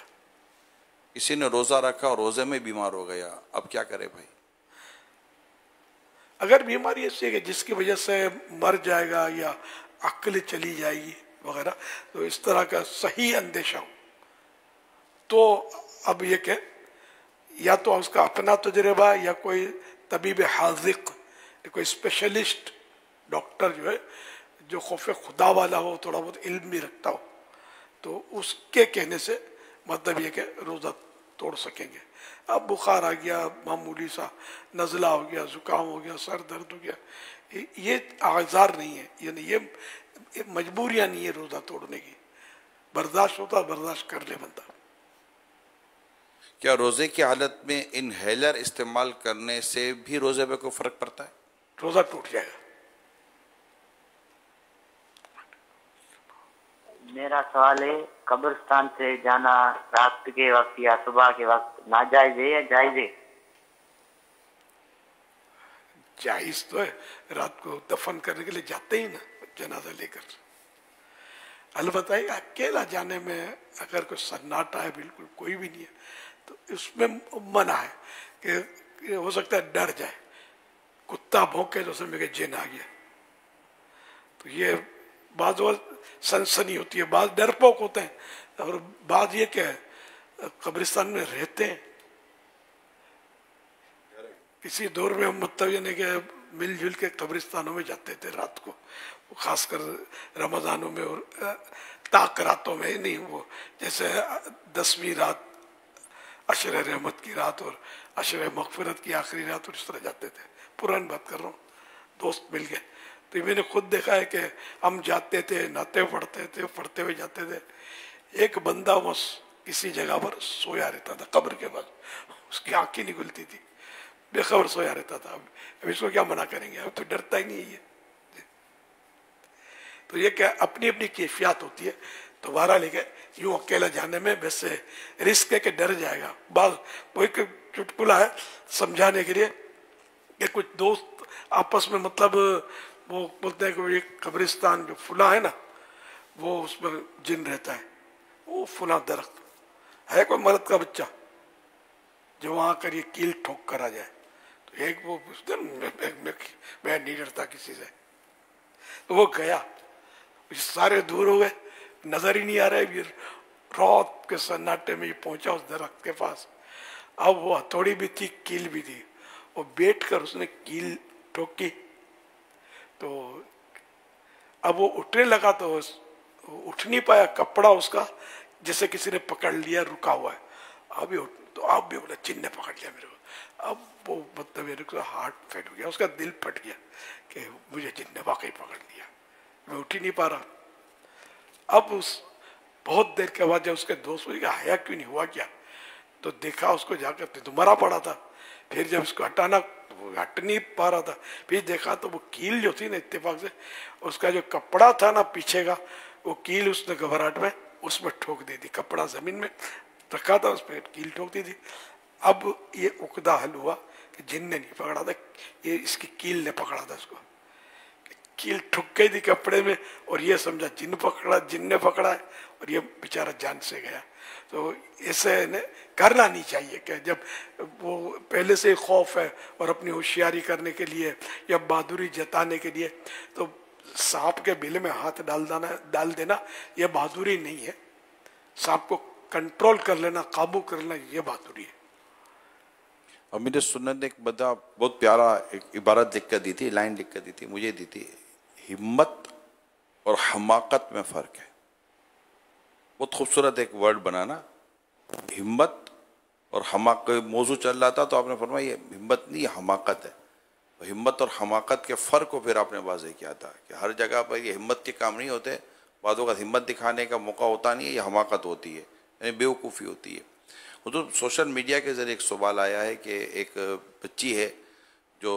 किसी ने रोज़ा रखा और रोज़े में बीमार हो गया, अब क्या करे भाई? अगर बीमारी ऐसी है कि जिसकी वजह से मर जाएगा या अक्ल चली जाएगी वगैरह, तो इस तरह का सही अंदेशा हो, तो अब ये कि या तो उसका अपना तजुर्बा या कोई तबीब हाज़िक, कोई स्पेशलिस्ट डॉक्टर जो है, जो खौफ खुदा वाला हो, थोड़ा बहुत इल्म भी रखता हो, तो उसके कहने से मतलब ये कि रोज़ा तोड़ सकेंगे। अब बुखार आ गया, मामूली सा नज़ला हो गया, ज़ुकाम हो गया, सर दर्द हो गया, ये आज़ार नहीं है, यानी ये मजबूरियाँ नहीं है रोज़ा तोड़ने की। बर्दाश्त होता, बर्दाश्त कर ले बंदा। क्या रोज़े की हालत में इनहेलर इस्तेमाल करने से भी रोज़े पे कोई फ़र्क पड़ता है? रोज़ा टूट जाएगा। मेरा सवाल है, कब्रिस्तान से जाना रात के वक्त या सुबह के वक्त नाजायज है या जायज है? जायज तो है, रात को दफन करने के लिए जाते ही ना जनाजा लेकर। अलबत्ता अकेला जाने में अगर कोई सन्नाटा है, बिल्कुल कोई भी नहीं है, तो इसमें मना है कि हो सकता है डर जाए, कुत्ता भौंके तो समझ के जिन आ गया, तो ये बाज़ सनसनी होती है, बाज़ डरपोक होते हैं, और बाज़ ये क्या है कब्रिस्तान में रहते हैं। किसी दौर में हम मतलब यानी कि मिलजुल के कब्रिस्तानों में जाते थे रात को, खासकर रमज़ानों में और ताक रातों में नहीं, वो जैसे 10वीं रात, अशर रहमत की रात और अशर मग़फ़िरत की आखिरी रात, और इस तरह जाते थे पुरानी बात कर रहा हूँ, दोस्त मिल गए। तो मैंने खुद देखा है कि हम जाते थे, नहाते पढ़ते थे, पढ़ते हुए जाते थे। एक बंदा बस किसी जगह पर सोया रहता था कब्र के पास, उसकी आंखें नहीं खुलती थी, बेखबर सोया रहता था। अब इसको क्या मना करेंगे, अब तो डरता ही नहीं है। तो ये क्या अपनी अपनी कैफियत होती है। तो बारह लेके यूं अकेला जाने में वैसे रिस्क है कि डर जाएगा। बाल वो एक चुटकुला है समझाने के लिए कि कुछ दोस्त आपस में मतलब वो बोलते हैं कि एक कब्रिस्तान जो फुला है ना, वो उसमें जिन रहता है, वो फुला दरख्त है, कोई मर्द का बच्चा जो वहां कर ये कील ठोक कर आ जाए। तो एक वो मैं नहीं डरता किसी से, तो वो गया, सारे दूर हो गए, नजर ही नहीं आ रहा है। रात के सन्नाटे में ये पहुंचा उस दरख्त के पास। अब वो हथौड़ी भी थी, कील भी थी, वो बैठ कर उसने कील ठोकी। तो अब वो उठने लगा तो उठ नहीं पाया, कपड़ा उसका जैसे किसी ने पकड़ लिया, रुका हुआ है। अभी तो आप भी बोला चिन्ह पकड़ लिया मेरे को। अब वो मतलब मेरे को हार्ट फेट हो गया, उसका दिल फट गया कि मुझे चिन्ह वाकई पकड़ लिया, मैं उठ ही नहीं पा रहा। अब उस बहुत देर के बाद जब उसके दोस्त को आया क्यों नहीं हुआ क्या, तो देखा उसको जाकर तो मरा पड़ा था। फिर जब उसको हटाना, वो हट नहीं पा रहा था, फिर देखा तो वो कील जो थी ना, इत्तेफाक से उसका जो कपड़ा था ना पीछे का, वो कील उसने घबराहट में उसमें ठोक दी थी। कपड़ा जमीन में रखा था, उस पर कील ठोक दी थी। अब ये उकदा हल हुआ कि जिन ने नहीं पकड़ा था, ये इसकी कील ने पकड़ा था उसको। कील ठुक गई थी कपड़े में और ये समझा जिन पकड़ा, जिन ने पकड़ा है, और ये बेचारा जान से गया। तो ऐसे ने करना नहीं चाहिए कि जब वो पहले से खौफ है और अपनी होशियारी करने के लिए या बहादुरी जताने के लिए तो सांप के बिल में हाथ डाल देना ये बहादुरी नहीं है। सांप को कंट्रोल कर लेना, काबू कर लेना, ये बहादुरी है। अमीर सुन्नत ने एक बहुत प्यारा एक इबारत लिख कर दी थी, लाइन लिख कर दी थी, मुझे दी थी, हिम्मत और हमाकत में फ़र्क है। बहुत खूबसूरत एक वर्ड बना ना, हिम्मत और हमाकत। मौजू चल रहा था तो आपने फरमाया ये हिम्मत नहीं, हमाकत है। तो हिम्मत और हमाकत के फ़र्क को फिर आपने वाज़ेह किया था कि हर जगह पर ये हिम्मत के काम नहीं होते, बातों का हिम्मत दिखाने का मौका होता नहीं है, ये हमाकत होती है, यानी बेवकूफ़ी होती है। तो सोशल मीडिया के ज़रिए एक सवाल आया है कि एक बच्ची है जो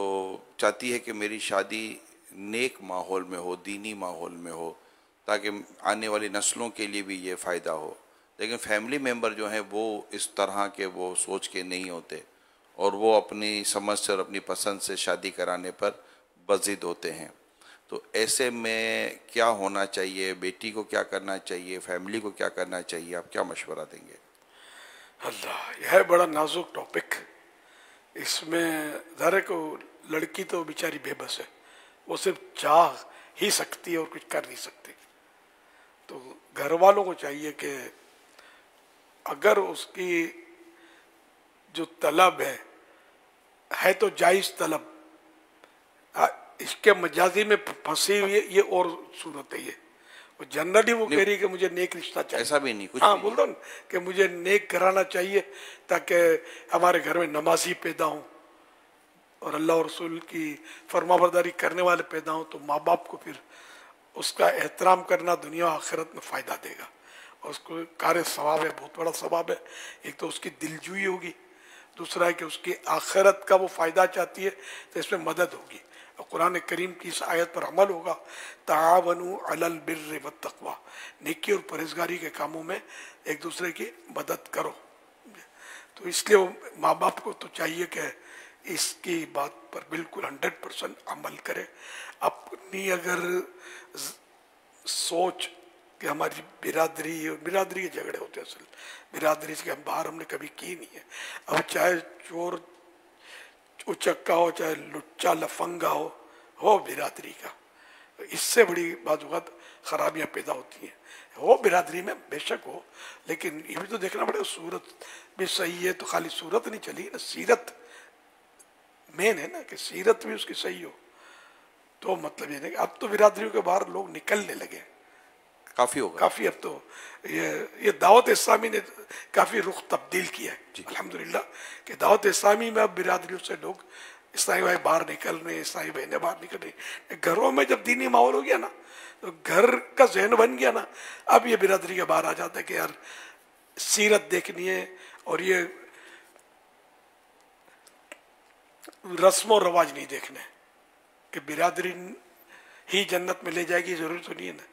चाहती है कि मेरी शादी नेक माहौल में हो, दीनी माहौल में हो, ताकि आने वाली नस्लों के लिए भी ये फ़ायदा हो। लेकिन फैमिली मेम्बर जो हैं वो इस तरह के वो सोच के नहीं होते और वो अपनी समझ से और अपनी पसंद से शादी कराने पर बज़िद होते हैं। तो ऐसे में क्या होना चाहिए, बेटी को क्या करना चाहिए, फैमिली को क्या करना चाहिए, आप क्या मशवरा देंगे? अल्लाह, यह है बड़ा नाजुक टॉपिक। इसमें ज़रा को लड़की तो बेचारी बेबस है, वो सिर्फ चाह ही सकती है और कुछ कर नहीं सकती। तो घर वालों को चाहिए कि अगर उसकी जो तलब है तो जायज़ तलब, इसके मजाजी में फंसी हुई ये और सूरत है। ये जनरली वो कह रही है कि मुझे नेक रिश्ता चाहिए, ऐसा भी नहीं कुछ। हाँ बोल दो ना कि मुझे नेक कराना चाहिए ताकि हमारे घर में नमाजी पैदा हों और अल्लाह और रसूल की फरमाबरदारी करने वाले पैदा हों। तो माँ बाप को फिर उसका एहतराम करना दुनिया और आखिरत में फ़ायदा देगा और उसको कार्य सवाब है, बहुत बड़ा सवाब है। एक तो उसकी दिलजुई होगी, दूसरा है कि उसकी आखिरत का वो फ़ायदा चाहती है तो इसमें मदद होगी और कुरान करीम की इस आयत पर अमल होगा, तावनु अलल बिर्रि वत्तक़वा, नेकी और परहेज़गारी के कामों में एक दूसरे की मदद करो। तो इसलिए माँ बाप को तो चाहिए कि इसकी बात पर बिल्कुल 100% अमल करे। अपनी अगर सोच कि हमारी बिरादरी और बिरादरी के झगड़े होते हैं, असल बिरादरी से हम बाहर हमने कभी की नहीं है। अब चाहे चोर उचक्का हो, चाहे लुच्चा लफंगा हो बिरादरी का, इससे बड़ी बात खराबियां पैदा होती हैं। हो बिरादरी में बेशक हो, लेकिन ये भी तो देखना पड़ेगा सूरत भी सही है तो खाली सूरत नहीं चली ना, सीरत मेन है ना कि सीरत भी उसकी सही हो। तो मतलब ये नहीं, अब तो बिरादरियों के बाहर लोग निकलने लगे काफ़ी होगा, काफ़ी। अब तो ये दावत इस्लामी ने काफ़ी रुख तब्दील किया है अल्हम्दुलिल्लाह कि दावत इस्लामी में अब बिरादरियों से लोग ईसाई भाई बाहर निकल रहे, ईसाई बहनें बाहर निकल रही। घरों में जब दीनी माहौल हो गया ना, तो घर का जहन बन गया ना, अब ये बिरादरी के बाहर आ जाता है कि यार सीरत देखनी है और ये रस्म और रवाज नहीं देखने, कि बिरादरी ही जन्नत में ले जाएगी जरूरी तो नहीं है ना।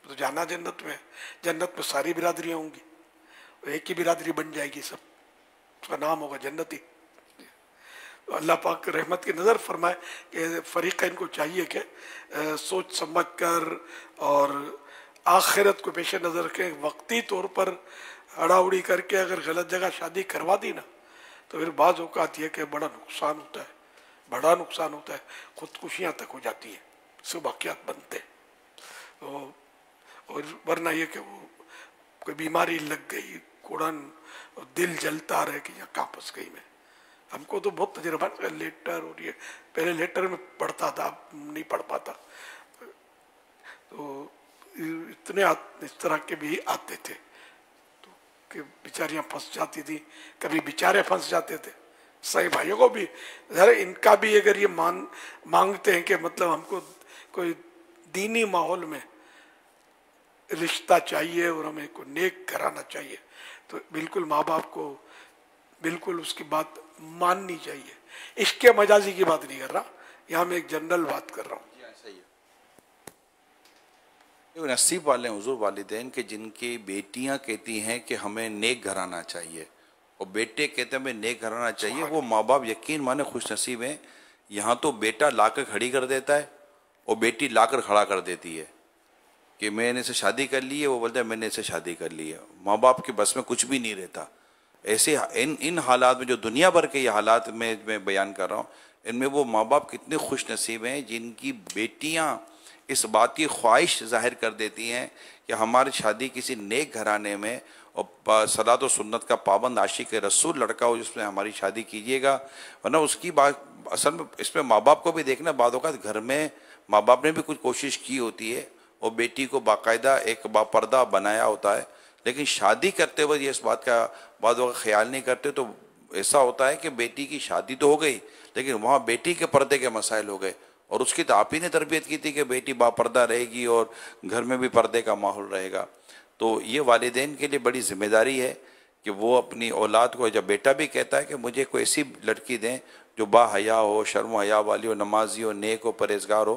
तो जाना जन्नत में, जन्नत में सारी बिरादरियां होंगी, एक ही बिरादरी बन जाएगी, सब उसका नाम होगा जन्नती। तो अल्लाह पाक रहमत की नज़र फरमाए कि फरीक़ैन को चाहिए कि सोच समझ कर और आखिरत को पेश नज़र रखें। वक्ती तौर पर अड़ाउड़ी करके अगर गलत जगह शादी करवा दी ना, तो फिर बाज़ औक़ात ये कि बड़ा नुकसान होता है, बड़ा नुकसान होता है, खुदकुशियाँ तक हो जाती है, सब वाक़यात बनते हैं। तो और वरना ये कि वो कोई बीमारी लग गई, कुड़न, दिल जलता रहे कि यहाँ कहाँ फंस गई मैं। हमको तो बहुत तजुर्बा लेटर, और ये पहले लेटर में पढ़ता था, नहीं पढ़ पाता, तो इतने इस तरह के भी आते थे तो कि बेचारियाँ फंस जाती थी, कभी बेचारे फंस जाते थे। सही भाइयों को भी ज़रा इनका भी अगर ये मांगते हैं कि मतलब हमको कोई दीनी माहौल में रिश्ता चाहिए और हमें को नेक कराना चाहिए, तो बिल्कुल माँ बाप को बिल्कुल उसकी बात माननी चाहिए। इसके मजाजी की बात नहीं कर रहा, यहाँ मैं एक जनरल बात कर रहा हूँ। नसीब वाले हुजूर वालिदैन के जिनकी बेटियां कहती हैं कि हमें नेक घराना चाहिए और बेटे कहते हैं हमें नेक घराना चाहिए, वो माँ बाप यकीन माने खुश नसीब हैं। यहाँ तो बेटा लाकर खड़ी कर देता है और बेटी लाकर खड़ा कर देती है कि मैंने से शादी कर ली है, वो बोलता है मैंने इससे शादी कर ली है। माँ बाप के बस में कुछ भी नहीं रहता। ऐसे इन हालात में, जो दुनिया भर के ये हालात में मैं बयान कर रहा हूँ, इनमें वो माँ बाप कितने खुश नसीब हैं जिनकी बेटियाँ इस बात की ख्वाहिश जाहिर कर देती हैं कि हमारी शादी किसी नेक घराने में और सलात और सुन्नत का पाबंद आशिक रसूल लड़का हो जिसमें हमारी शादी कीजिएगा। वरना उसकी बात असल में इसमें माँ बाप को भी देखना, बातों का घर में माँ बाप ने भी कुछ कोशिश की होती है और बेटी को बाकायदा एक बापर्दा बनाया होता है, लेकिन शादी करते वक्त ये इस बात का बातों का ख्याल नहीं करते। तो ऐसा होता है कि बेटी की शादी तो हो गई, लेकिन वहाँ बेटी के पर्दे के मसाइल हो गए, और उसकी तो आप ही ने तरबियत की थी कि बेटी बापर्दा रहेगी और घर में भी पर्दे का माहौल रहेगा। तो ये वालिदैन के लिए बड़ी जिम्मेदारी है कि वो अपनी औलाद को, जब बेटा भी कहता है कि मुझे कोई ऐसी लड़की दें जो बाहया हो, शर्म हया वाली हो, नमाजी हो, नेक हो, परहेजगार हो,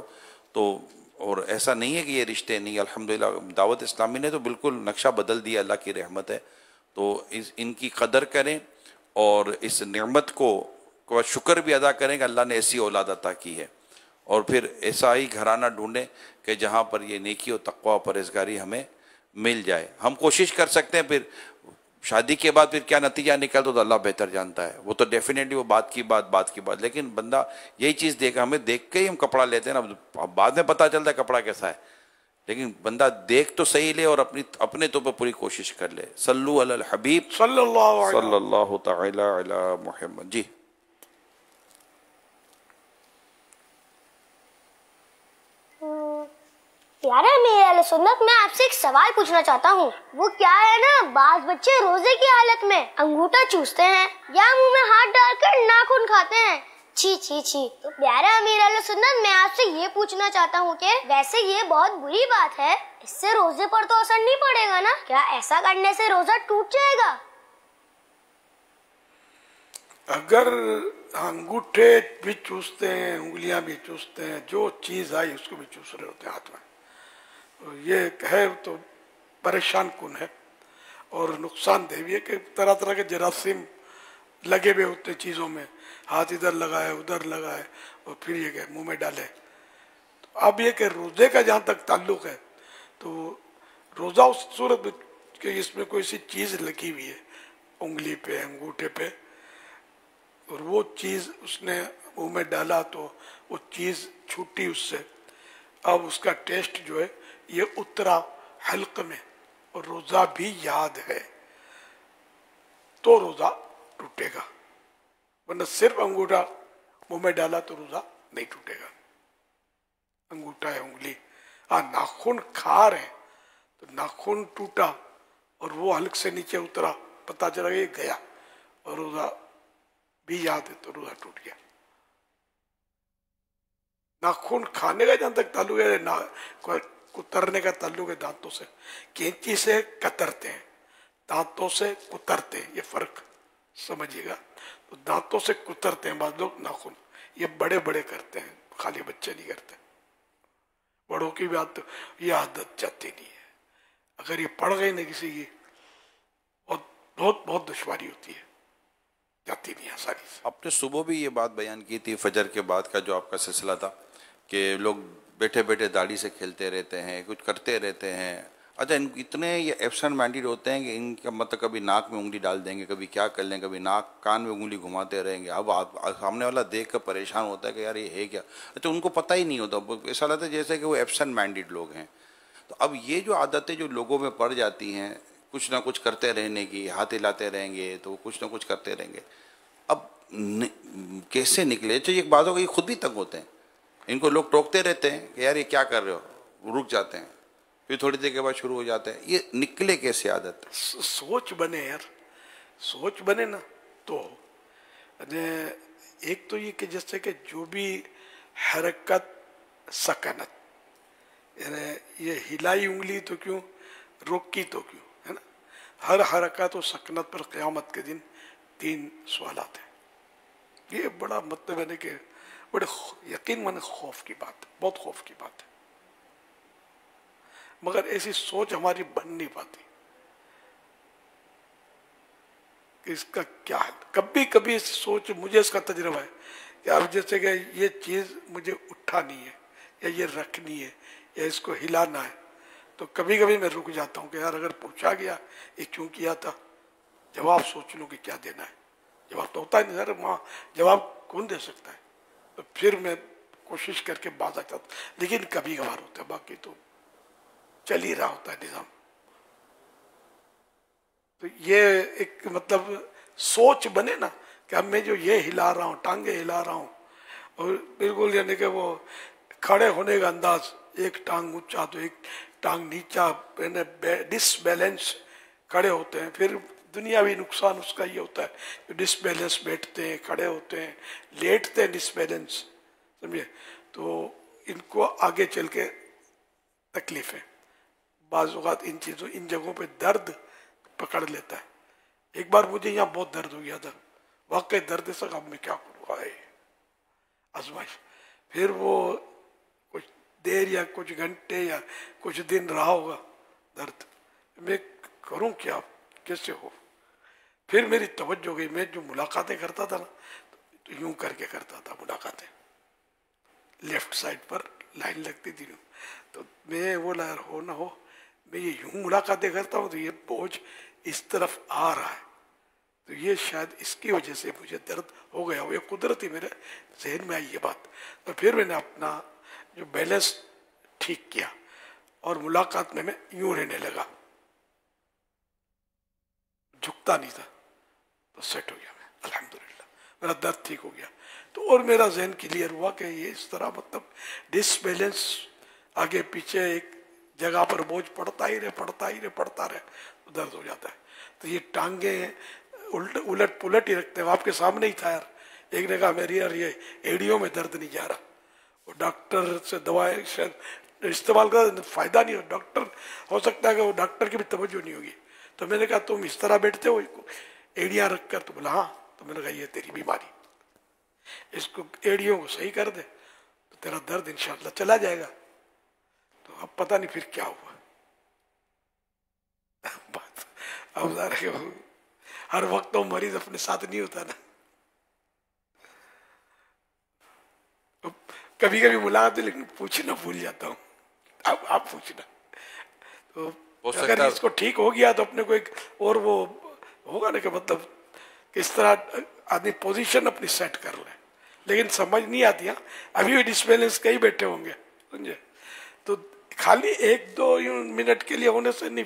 तो और ऐसा नहीं है कि ये रिश्ते नहीं, अल्हम्दुलिल्लाह दावत इस्लामी ने तो बिल्कुल नक्शा बदल दिया, अल्लाह की रहमत है। तो इनकी कदर करें और इस नेमत को शुक्र भी अदा करें कि अल्लाह ने ऐसी औलाद अता की है, और फिर ऐसा ही घराना ढूंढें कि जहाँ पर ये नेकी और तक़वा परहेज़गारी हमें मिल जाए। हम कोशिश कर सकते हैं, फिर शादी के बाद फिर क्या नतीजा निकलता तो अल्लाह बेहतर जानता है, वो तो डेफिनेटली वो बात की बात, लेकिन बंदा यही चीज़ देखा, हमें देख के ही हम कपड़ा लेते हैं ना, बाद में पता चलता है कपड़ा कैसा है, लेकिन बंदा देख तो सही ले और अपने तो पर पूरी कोशिश कर ले। सल्लु अलल हबीब सल्लल्लाहु तआला अला मुहम्मद। जी यार मेरे अहले सुन्नत, मैं आपसे एक सवाल पूछना चाहता हूँ। वो क्या है ना, बाज बच्चे रोजे की हालत में अंगूठा चूसते हैं या मुंह में हाथ डालकर नाखून खाते हैं। छी छी छी। तो प्यारे अमीर अहले सुन्नत, मैं आपसे ये पूछना चाहता हूँ कि वैसे ये बहुत बुरी बात है, इससे रोजे पर तो असर नहीं पड़ेगा ना? क्या ऐसा करने से रोजा टूट जाएगा? अगर अंगूठे भी चूसते हैं, उंगलियां भी चूसते हैं, जो चीज आई उसको भी चूस रहे होते हैं हाथ में, तो ये है तो परेशान कुन है और नुकसानदेह भी है कि तरह तरह के जरासीम लगे हुए होते चीज़ों में, हाथ इधर लगाए उधर लगाए और फिर ये कि मुंह में डाले। तो अब ये कि रोज़े का जहाँ तक ताल्लुक़ है, तो रोज़ा उस सूरत में कि इसमें कोई सी चीज़ लगी हुई है उंगली पे, अंगूठे पे, और वो चीज़ उसने मुंह में डाला तो वो चीज़ छूटी उससे, अब उसका टेस्ट जो है ये उतरा हल्क में और रोज़ा भी याद है, तो रोज़ा टूटेगा, वरना सिर्फ अंगूठा मुंह में डाला तो रोज़ा नहीं टूटेगा। अंगूठा है, उंगली, नाखून खा रहे तो नाखून टूटा और वो हल्क से नीचे उतरा, पता चला ये गया और रोज़ा भी याद है तो रोज़ा टूट गया। नाखून खाने का जहाँ तक ताल्लुक है, ना कुतरने का ताल्लुक है दांतों से। कैंची से कतरते हैं, दांतों से कुतरते हैं, ये फर्क समझिएगा। तो दांतों से कुतरते हैं बाद लोग नाखून, ये बड़े बड़े करते हैं, खाली बच्चे नहीं करते। बड़ों की बात तो ये आदत जाती नहीं है, अगर ये पड़ गई ना किसी की बहुत बहुत बहुत दुश्वारी होती है, जाती नहीं आसानी से। आपने सुबह भी ये बात बयान की थी, फजर के बाद का जो आपका सिलसिला था कि लोग बैठे बैठे दाढ़ी से खेलते रहते हैं, कुछ करते रहते हैं। अच्छा, इतने ये एब्सेंट माइंडेड होते हैं कि इनका मतलब कभी नाक में उंगली डाल देंगे, कभी क्या कर लेंगे, कभी नाक कान में उंगली घुमाते रहेंगे। अब सामने वाला देख कर परेशान होता है कि यार ये है क्या। अच्छा, उनको पता ही नहीं होता, ऐसा लगता है जैसे कि वो एब्सेंट माइंडेड लोग हैं। तो अब ये जो आदतें जो लोगों में पड़ जाती हैं, कुछ ना कुछ करते रहने की, हाथ हिलाते रहेंगे तो कुछ ना कुछ करते रहेंगे, अब कैसे निकले। तो एक बात होगा, ये खुद भी तंग होते हैं, इनको लोग टोकते रहते हैं कि यार ये क्या कर रहे हो, रुक जाते हैं, फिर थोड़ी देर के बाद शुरू हो जाते हैं। ये निकले कैसे आदत? सोच बने यार, सोच बने ना तो एक तो ये कि जैसे कि जो भी हरकत सकनत, यानी ये हिलाई उंगली तो क्यों, रोकी तो क्यों, है ना। हर हरकत और सकनत पर क़यामत के दिन 3 सवालात हैं। ये बड़ा मतलब है कि बड़े यकीन मन खौफ की बात है, बहुत खौफ की बात है। मगर ऐसी सोच हमारी बन नहीं पाती कि इसका क्या है। कभी कभी ऐसी सोच, मुझे इसका तजुर्बा है कि अब जैसे कि ये चीज़ मुझे उठानी है या ये रखनी है या इसको हिलाना है, तो कभी कभी मैं रुक जाता हूँ कि यार अगर पूछा गया ये क्यों किया था, जवाब सोच लूँ कि क्या देना है। जवाब तो होता ही नहीं सर, माँ जवाब कौन दे सकता है। तो फिर मैं कोशिश करके बात आ जाता, लेकिन कभी कभार होता है, बाकी तो चल ही रहा होता है निजाम। तो ये एक मतलब सोच बने ना कि अब मैं जो ये हिला रहा हूँ, टांगे हिला रहा हूँ, और बिल्कुल यानी कि वो खड़े होने का अंदाज, एक टांग ऊंचा तो एक टांग नीचा, डिसबैलेंस खड़े होते हैं। फिर दुनियावी नुकसान उसका ये होता है कि डिसबैलेंस बैठते हैं, खड़े होते हैं, लेटते हैं, डिसबैलेंस, समझे। तो इनको आगे चल के तकलीफ है। बाज़ औक़ात इन चीज़ों, इन जगहों पे दर्द पकड़ लेता है। एक बार मुझे यहाँ बहुत दर्द हो गया था, वाकई दर्द से अब मैं क्या करूँ, आए आजमाइश। फिर वो कुछ देर या कुछ घंटे या कुछ दिन रहा होगा दर्द, मैं करूँ क्या, कैसे हो। फिर मेरी तवज्जो गई, मैं जो मुलाकातें करता था ना तो यूं करके करता था मुलाकातें, लेफ्ट साइड पर लाइन लगती थी, तो मैं वो यार हो ना हो, मैं ये यूं मुलाकातें करता हूँ तो ये बोझ इस तरफ आ रहा है, तो ये शायद इसकी वजह से मुझे दर्द हो गया हो। ये कुदरती मेरे जहन में आई ये बात। तो फिर मैंने अपना जो बैलेंस ठीक किया और मुलाकात में मैं यूं रहने लगा, झुकता नहीं था, तो सेट हो गया मैं, अल्हम्दुलिल्लाह मेरा दर्द ठीक हो गया। तो और मेरा जहन क्लियर हुआ कि ये इस तरह मतलब डिसबैलेंस, आगे पीछे एक जगह पर बोझ पड़ता ही रहे तो दर्द हो जाता है। तो ये टांगे उलट पुलट ही रखते हैं, आपके सामने ही था यार। एक ने कहा मेरी यार ये एड़ियों में दर्द नहीं जा रहा, वो डॉक्टर से दवाएं शायद इस्तेमाल कर फायदा नहीं हो, डॉक्टर हो सकता है कि वो डॉक्टर की भी तवज्जो नहीं होगी। तो मैंने कहा तुम इस तरह बैठते हो एड़ियाँ रख कर, तो बोला हाँ। तो मैंने कहा ये तेरी बीमारी, इसको एड़ियों को सही कर दे तो तेरा दर्द इंशाअल्लाह चला जाएगा। तो अब पता नहीं फिर क्या हुआ बात। अब हर वक्त तो मरीज अपने साथ नहीं होता ना, तो कभी कभी मुलाकात, लेकिन पूछना भूल जाता हूँ। अब आप पूछना, तो अगर इसको ठीक हो गया तो अपने को एक और वो होगा ना कि मतलब किस तरह आदमी पोजीशन अपनी सेट कर ले। लेकिन समझ नहीं आती है, अभी भी डिसबैलेंस कहीं बैठे होंगे, समझे। तो खाली 1-2 मिनट के लिए होने से नहीं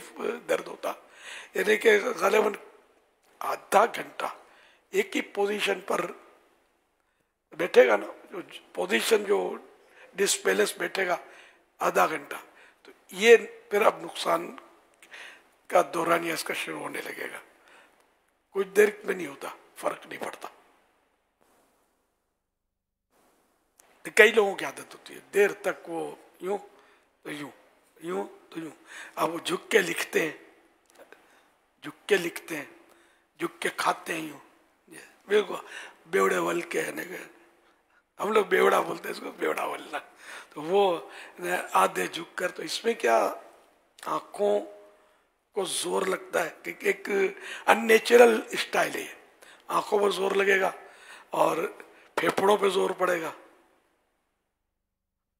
दर्द होता, यानी कि ग़ालिबन आधा घंटा एक ही पोजीशन पर बैठेगा ना, जो पोजीशन जो डिसबैलेंस बैठेगा आधा घंटा, तो ये फिर अब नुकसान का दौरानिया इसका शुरू होने लगेगा। कुछ देर में नहीं होता, फर्क नहीं पड़ता। तो कई लोगों की आदत होती है देर तक वो यूं तो यूं, यूं तो यूं। अब वो झुक के लिखते हैं, झुक के लिखते हैं, झुक के खाते हैं यूं, बिल्कुल बेवड़े वल के है। हम लोग बेवड़ा बोलते हैं इसको, बेवड़ा वलना। तो वो आधे झुक कर, तो इसमें क्या आंखों को जोर लगता है कि एक अननेचुरल स्टाइल है। आंखों पर जोर लगेगा और फेफड़ों पे जोर पड़ेगा,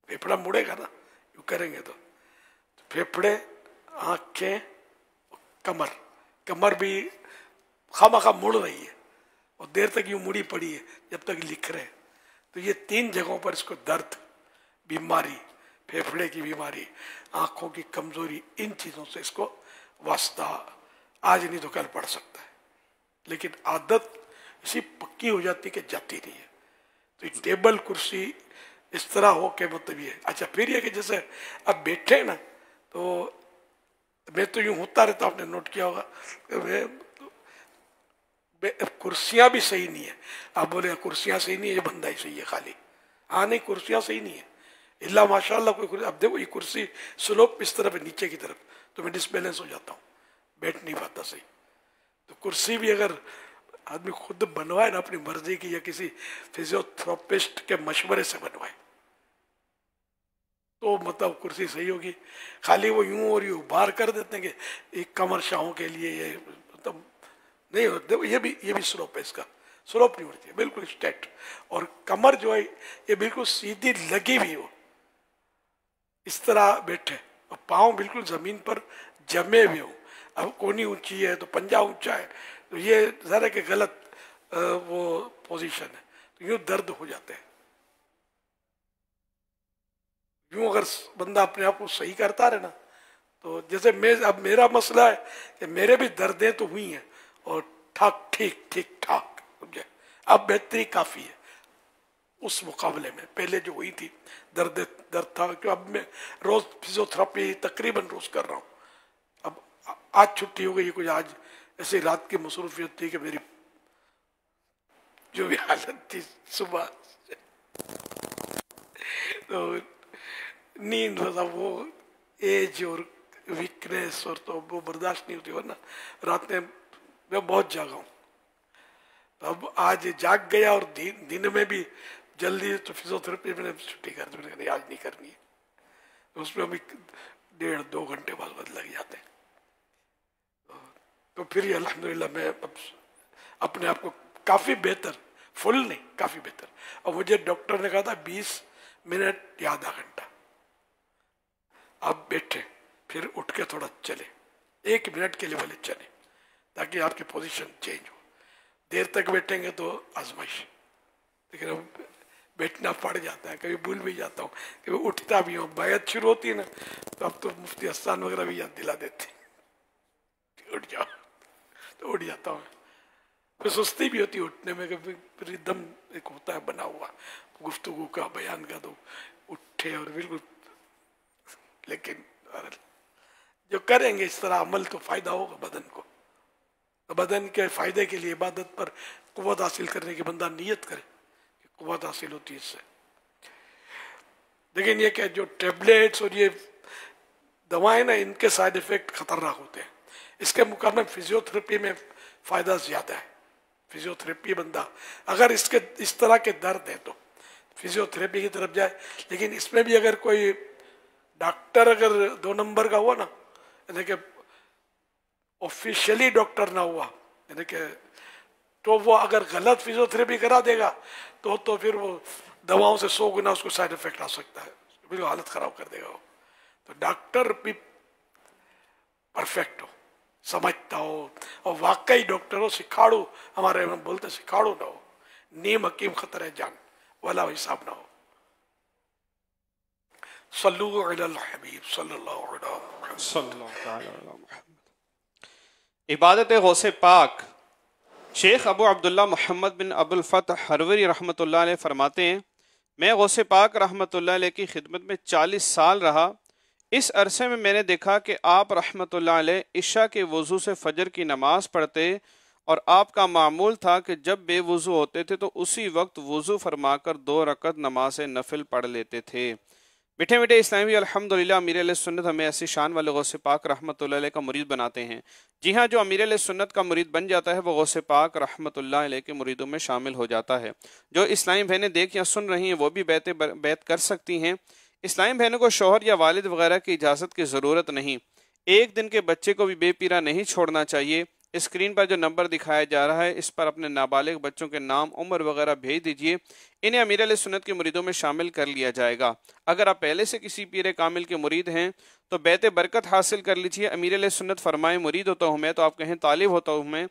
फेफड़ा मुड़ेगा ना यूं करेंगे तो फेफड़े, आंखें, कमर, कमर भी खामखा मुड़ रही है और देर तक यूं मुड़ी पड़ी है जब तक लिख रहे हैं। तो ये 3 जगहों पर इसको दर्द, बीमारी, फेफड़े की बीमारी, आंखों की कमजोरी, इन चीजों से इसको वास्ता आज नहीं तो कल पड़ सकता है। लेकिन आदत इसी पक्की हो जाती कि जाती नहीं है। तो टेबल कुर्सी इस तरह हो के मतलब ये। अच्छा फिर ये कि जैसे अब बैठे ना तो मैं तो यूं होता रहता, आपने नोट किया होगा, कुर्सियां भी सही नहीं है। आप बोले कुर्सियां सही नहीं है, ये बंदा ही सही है खाली। हाँ नहीं, कुर्सियां सही नहीं है, इल्ला माशाल्लाह कोई कुर्सी। अब देखो ये कुर्सी स्लोप इस तरफ है, नीचे की तरफ, तो मैं डिसबैलेंस हो जाता हूँ, बैठ नहीं पाता सही। तो कुर्सी भी अगर आदमी खुद बनवाए ना अपनी मर्जी की, या किसी फिजियोथेरेपिस्ट के मशवरे से बनवाए, तो मतलब कुर्सी सही होगी। खाली वो यूं और यूं बाहर कर देते हैं कि एक कमर शाहों के लिए, ये मतलब नहीं होता। देखो ये भी स्लोप है, इसका स्लोप नहीं होती है, बिल्कुल स्ट्रेट। और कमर जो है ये बिल्कुल सीधी लगी हुई हो, इस तरह बैठे, और पाँव बिल्कुल जमीन पर जमे हुए हो। अब कोनी ऊंची है तो पंजा ऊंचा है, तो ये जरा के गलत वो पोजीशन है, तो यूं दर्द हो जाते हैं। यूं अगर बंदा अपने आप को सही करता रहे ना, तो जैसे अब मेरा मसला है कि मेरे भी दर्दें तो हुई हैं और ठीक ठाक, अब बेहतरी काफी है उस मुकाबले में। पहले जो हुई थी दर्द था, क्यों अब मैं रोज फिजियोथेरेपी तकरीबन रोज कर रहा हूँ। अब आज छुट्टी हो गई, कुछ आज ऐसी रात की मसरूफियत थी कि मेरी जो भी हालत थी सुबह तो नींद, मतलब वो एज और वीकनेस और तो वो बर्दाश्त नहीं होती, वरना रात में मैं बहुत जागा हूँ। तो अब आज जाग गया और दिन में भी जल्दी, तो फिजियोथेरेपी मैंने छुट्टी कर दी, मैंने आज नहीं करनी है। तो उसमें अभी 1.5-2 घंटे बाद लग जाते हैं। तो फिर अल्हम्दुलिल्लाह मैं अपने आप को काफ़ी बेहतर, फुल नहीं काफ़ी बेहतर। और मुझे डॉक्टर ने कहा था 20 मिनट या आधा घंटा आप बैठे, फिर उठ के थोड़ा चले, 1 मिनट के लिए भले चले, ताकि आपकी पोजीशन चेंज हो। देर तक बैठेंगे तो आजमाइश, लेकिन अब बैठना पड़ जाता है, कभी भूल भी जाता हूँ, कभी उठता भी हूँ। बैत शुरू होती है ना, तो अब तो मुफ्ती हसन वगैरह भी याद दिला देते, उठ जाओ, तो उठ जाता हूँ। फिर सुस्ती भी होती है उठने में, कभी रिदम एक होता है बना हुआ गुफ्तगू का, बयान का, तो उठे और बिल्कुल। लेकिन जो करेंगे इस तरह अमल तो फायदा होगा बदन को। तो बदन के फायदे के लिए इबादत पर कुव्वत हासिल करने की बंदा नियत करे कि कुव्वत हासिल होती है इससे। लेकिन ये क्या, जो टेबलेट्स और ये दवाएं ना, इनके साइड इफेक्ट खतरनाक होते हैं। इसके मुकाबले फिजियोथेरेपी में फायदा ज्यादा है। फिजियोथेरेपी बंदा अगर इसके इस तरह के दर्द है तो फिजियोथेरेपी की तरफ जाए। लेकिन इसमें भी अगर कोई डॉक्टर अगर 2 नंबर का हुआ ना, यानी कि ऑफिशियली डॉक्टर ना हुआ, यानी कि तो वो अगर गलत फिजियोथेरेपी करा देगा तो फिर वो दवाओं से 100 गुना उसको साइड इफेक्ट आ सकता है, बिल्कुल हालत खराब कर देगा वो। तो डॉक्टर भी परफेक्ट हो, समझता हो और वाकई डॉक्टर हो, सिखाड़ू, हमारे में बोलते सिखाड़ू ना हो, नीम हकीम खतरे जान वाला हिसाब ना हो। सल्लु अलल हबीब सल्लल्लाहु अलैहि वसल्लम। इबादत गौसे पाक। शेख अबू अब्दुल्ला मोहम्मद बिन अबुल फतह हरवरी रहमतुल्लाह अलैह फरमाते हैं, मैं गौसे पाक रहमतुल्लाह अलैह की खिदमत में 40 साल रहा। इस अरसे में मैंने देखा कि आप रहमतुल्लाह अलैह इशा के वज़ू से फजर की नमाज पढ़ते और आपका मामूल था कि जब बेवुजू होते थे तो उसी वक्त वुजू फरमाकर 2 रकत नमाज नफिल पढ़ लेते थे। मीठे मीठे इस्लामी अल्हम्दुलिल्लाह अमीर अहले सुन्नत हमें ऐसी शान वाले गौसे पाक रहमतुल्लाह अलैह का मुरीद बनाते हैं। जी हाँ, जो अमीर अहले सुन्नत का मुरीद बन जाता है वो गौसे पाक रहमतुल्लाह अलैह के मुरीदों में शामिल हो जाता है। जो इस्लामी बहनें देख या सुन रही हैं वो भी बैत कर सकती हैं। इस्लामी बहनों को शौहर या वालिद वगैरह की इजाज़त की ज़रूरत नहीं। एक दिन के बच्चे को भी बेपीरा नहीं छोड़ना चाहिए। स्क्रीन पर जो नंबर दिखाया जा रहा है इस पर अपने नाबालिग बच्चों के नाम, उम्र वगैरह भेज दीजिए। इन्हें अमीर अहले सुन्नत के मुरीदों में शामिल कर लिया जाएगा। अगर आप पहले से किसी पीर कामिल के मुरीद हैं तो बैत बरकत हासिल कर लीजिए। अमीर अहले सुन्नत फरमाए मुरीद होता हूँ मैं, तो आप कहें तालिब होता हूँ मैं।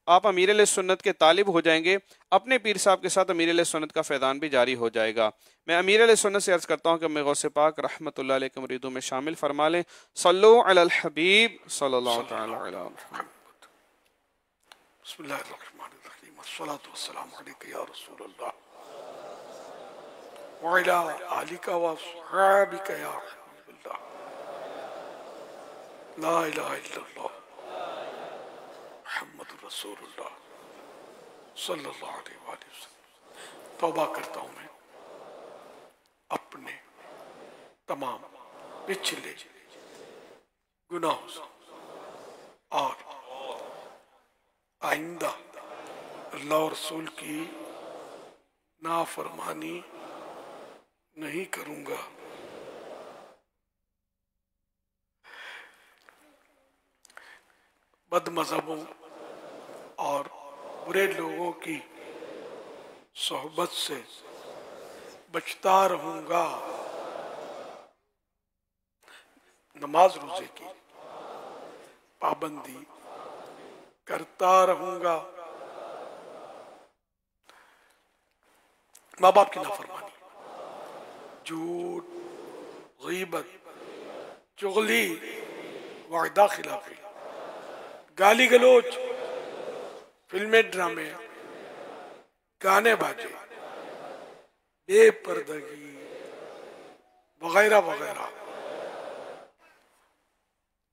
आप अमीर अहले सुन्नत के तालिब हो जाएंगे। अपने पीर साहब के साथ अमीर अहले सुन्नत का फैदान भी जारी हो जाएगा। मैं अमीर अहले सुन्नत से अर्ज करता हूँ कि मैं गौसे पाक रहमतुल्लाह अलैह के मुरीदों में शामिल फरमा लें। सल्लु अलल हबीब सल्लल्लाहु तआला अलैहि वसल्लम। बिस्मिल्लाहिर्रहमानिर्रहीम अस्सलातु वस्सलामु अलैका या रसूलल्लाह व अला आलिका व अस्हाबिका या हबीबल्लाह ला इलाहा इल्लल्लाह मुहम्मदुर रसूलुल्लाह सल्लल्लाहु अलैहि वसल्लम। तौबा करता हूँ मैं अपने तमाम पिछले गुनाहों से और आइंदा अल्लाह और रसूल की नाफरमानी नहीं करूंगा। बदमज़हबों और बुरे लोगों की सोहबत से बचता रहूंगा। नमाज रोजे की पाबंदी करता रहूंगा। माँ बाप की नाफरमानी, झूठ, गीबत, चुगली, वादा खिलाफी, गाली गलोच, फिल्में, ड्रामे, गाने बाजे, बेपर्दगी वगैरह वगैरह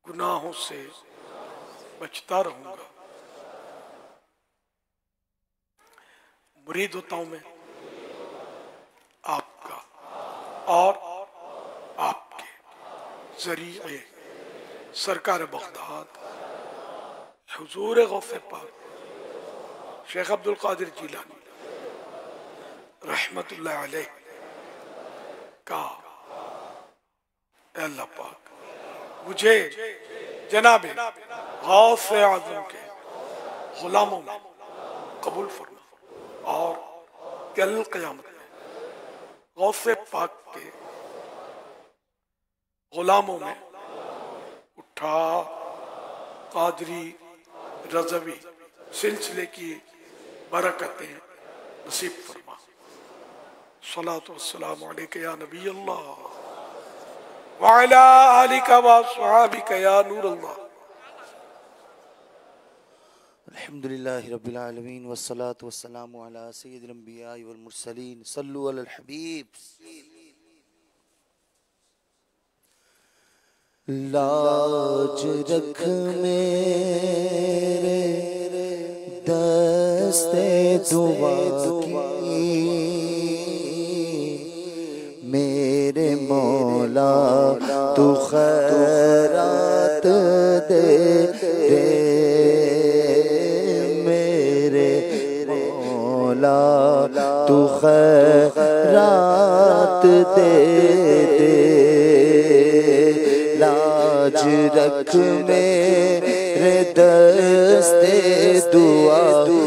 गुनाहों से बचता रहूंगा। मुरीद होता हूं मैं आपका और आपके जरिए सरकार बगदाद हुजूर गौसे पाक शेख अब्दुल कादिर जिलानी रहमतुल्लाह अलैह का अल्लाह पाक मुझे जनाबे गौसे आज़म के गुलामों में कबूल फरमा और कल क़यामत में गौसे पाक के गुलामों में उठा कादरी रज़वी सिलसिले की बरकतें नसीब फरमा। सलातो वस्सलामु अलैका या नबी अल्लाह व अला आलिका व अस्हाबिका या नूर अल्लाह। अल्हम्दुलिल्लाहि रब्बिल आलमीन वस्सलातु वस्सलामु अला सय्यिदिल अंबिया वल मुरसलीन सल्लु अलल हबीब। लाज रख मेरे दस्ते दुआ की, मेरे मौला तू खैरात दे रे, मेरे मौला तू खैरात दे दे। लाज रख मेरे दस्ते दुआ की,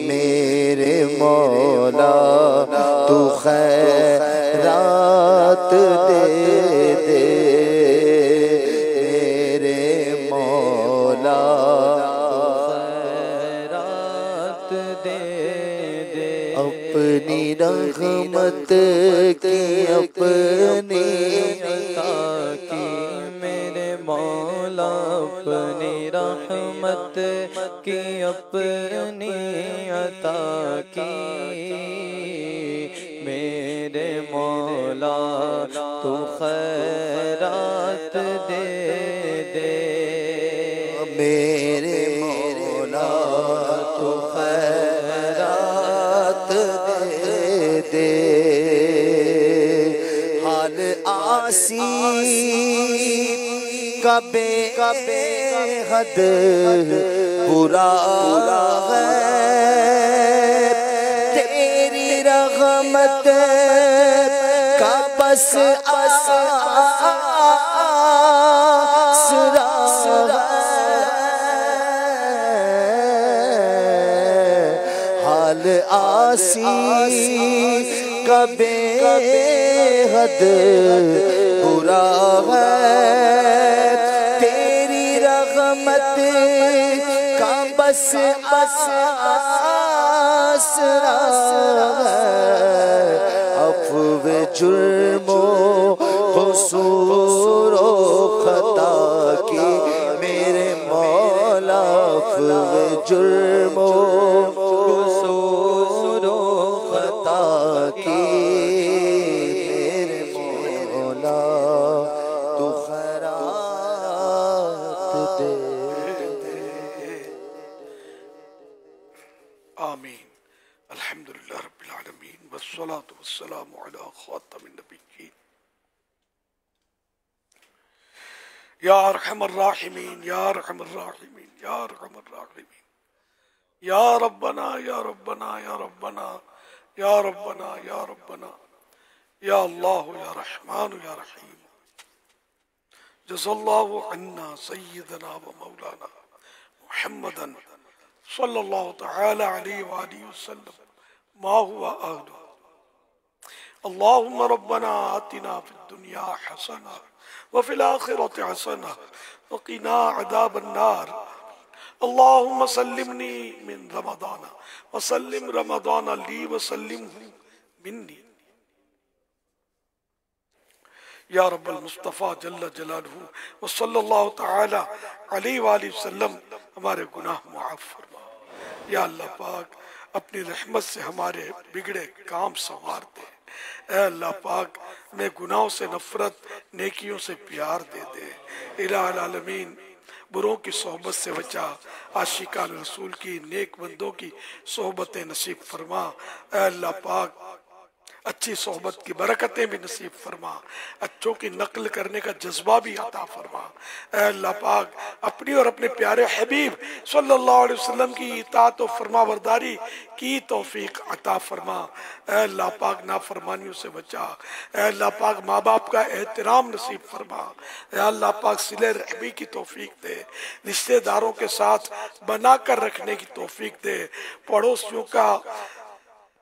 मेरे मौला तू खैरात दे दे, मेरे मौला खैरात दे दे। अपनी रहमत की अपनी अता की, मेरे मौला अपनी रहमत की अपनी अता की, मेरे मौला तू खैरात दे दे। मेरे मौला तो खैरात दे दे। हाल आसी कबे कबे हद बुरा है, तेरी रहमत का बस आसरा हाल आसी कबे हद बुरा है, तेरी रहमत का बस आसरा अफ़्व जुर्मो क़सूरो खता की मेरे मौला, अफ़्व जुर्मो क़सूरो खता की मेरे मौला, तू खैरात दे। आमीन। अल्हम्दुलिल्लाह रब्बिल आलमीन वस्सलातु वस्सलामु अला खातमिन नबिय्यीन। या अरहमर राहिमीन, या अरहमर राहिमीन, या अरहमर राहिमीन, या रब्बना या रब्बना या रब्बना या रब्बना या रब्बना या अल्लाह या रहमान या रहीम। जज़ल्लाहु अन्ना सय्यदना व मौलाना मुहम्मदन सल्लल्लाहु तआला अलैहि व आलिहि वसल्लम मा हुवा अहलु। अल्लाहुम्मा रब्बना आतिना फिद दुनिया हसना व फिल आखिरति हसना व क़िना अज़ाबन नार। अल्लाहुम्मा सल्लिमनी मिन रमज़ान व सल्लिम रमज़ान ली व सल्लिमहु मिन्नी। या रब्बल मुस्तफ़ा जल्ल जलालहू व सल्लल्लाहु तआला अलैहि व आलिहि वसल्लम हमारे गुनाह मुआफ़ फरमा। या अल्लाह पाक अपनी रहमत से हमारे बिगड़े काम संवार दे। ऐ अल्लाह पाक में गुनाहों से नफरत, नेकियों से प्यार दे दे। इलाहुल आलमीन बुरों की सोहबत से बचा, आशिकान रसूल की नेक बंदों की सोहबतें नसीब फरमा। ऐ अल्लाह पाक अच्छी सोहबत की बरकतें भी नसीब फरमा, अच्छों की नकल करने का जज्बा भी अता फरमा। ऐ अल्लाह पाक अपनी और अपने प्यारे हबीब सल्लल्लाहु अलैहि वसल्लम की इताअत और फरमाबरदारी की तौफीक अता फरमा। ऐ अल्लाह पाक नाफरमानियों से बचा। ऐ अल्लाह पाक माँ बाप का एहतराम नसीब फरमा। ऐ अल्लाह पाक सिले रहमी की तौफीक दे, रिश्तेदारों के साथ बना कर रखने की तौफीक दे,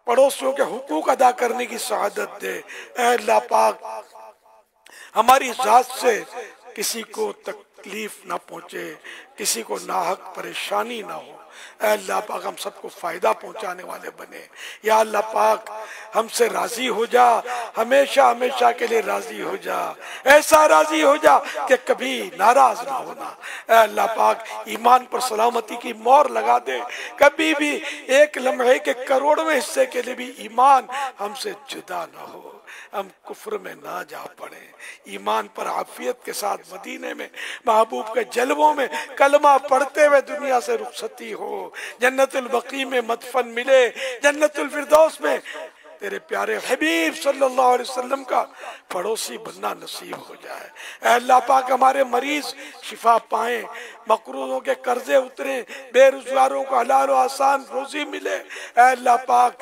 पड़ोसियों के हुकूक अदा करने की शहादत दे। ऐ अल्लाह पाक हमारी जात से किसी को तकलीफ ना पहुँचे, किसी को नाहक परेशानी ना हो। ऐ अल्लाह पाक हम सबको फायदा पहुँचाने वाले बने। या अल्लाह पाक हमसे राजी हो जा, हमेशा हमेशा के लिए राजी हो जा, ऐसा राजी हो जा कि कभी नाराज ना होना। ऐ अल्लाह पाक ईमान पर सलामती की मोहर लगा दे, कभी भी एक लम्हे के करोड़वें हिस्से के लिए भी ईमान हमसे जुदा ना हो, हम कुफ्र में ना जा पड़े। ईमान पर आफियत के साथ मदीने में महबूब के जलवों में कलमा पढ़ते हुए दुनिया से रुखसती हो, जन्नतुल बकी में मदफन मिले, जन्नतुल फिरदौस में तेरे प्यारे हबीब सल्लल्लाहु अलैहि वसल्लम का पड़ोसी बनना नसीब हो जाए। ऐ अल्लाह पाक हमारे मरीज शिफा पाएं, मकरूजों के कर्जे उतरे, बेरोजगारों को हलाल और आसान रोजी मिले। ऐ अल्लाह पाक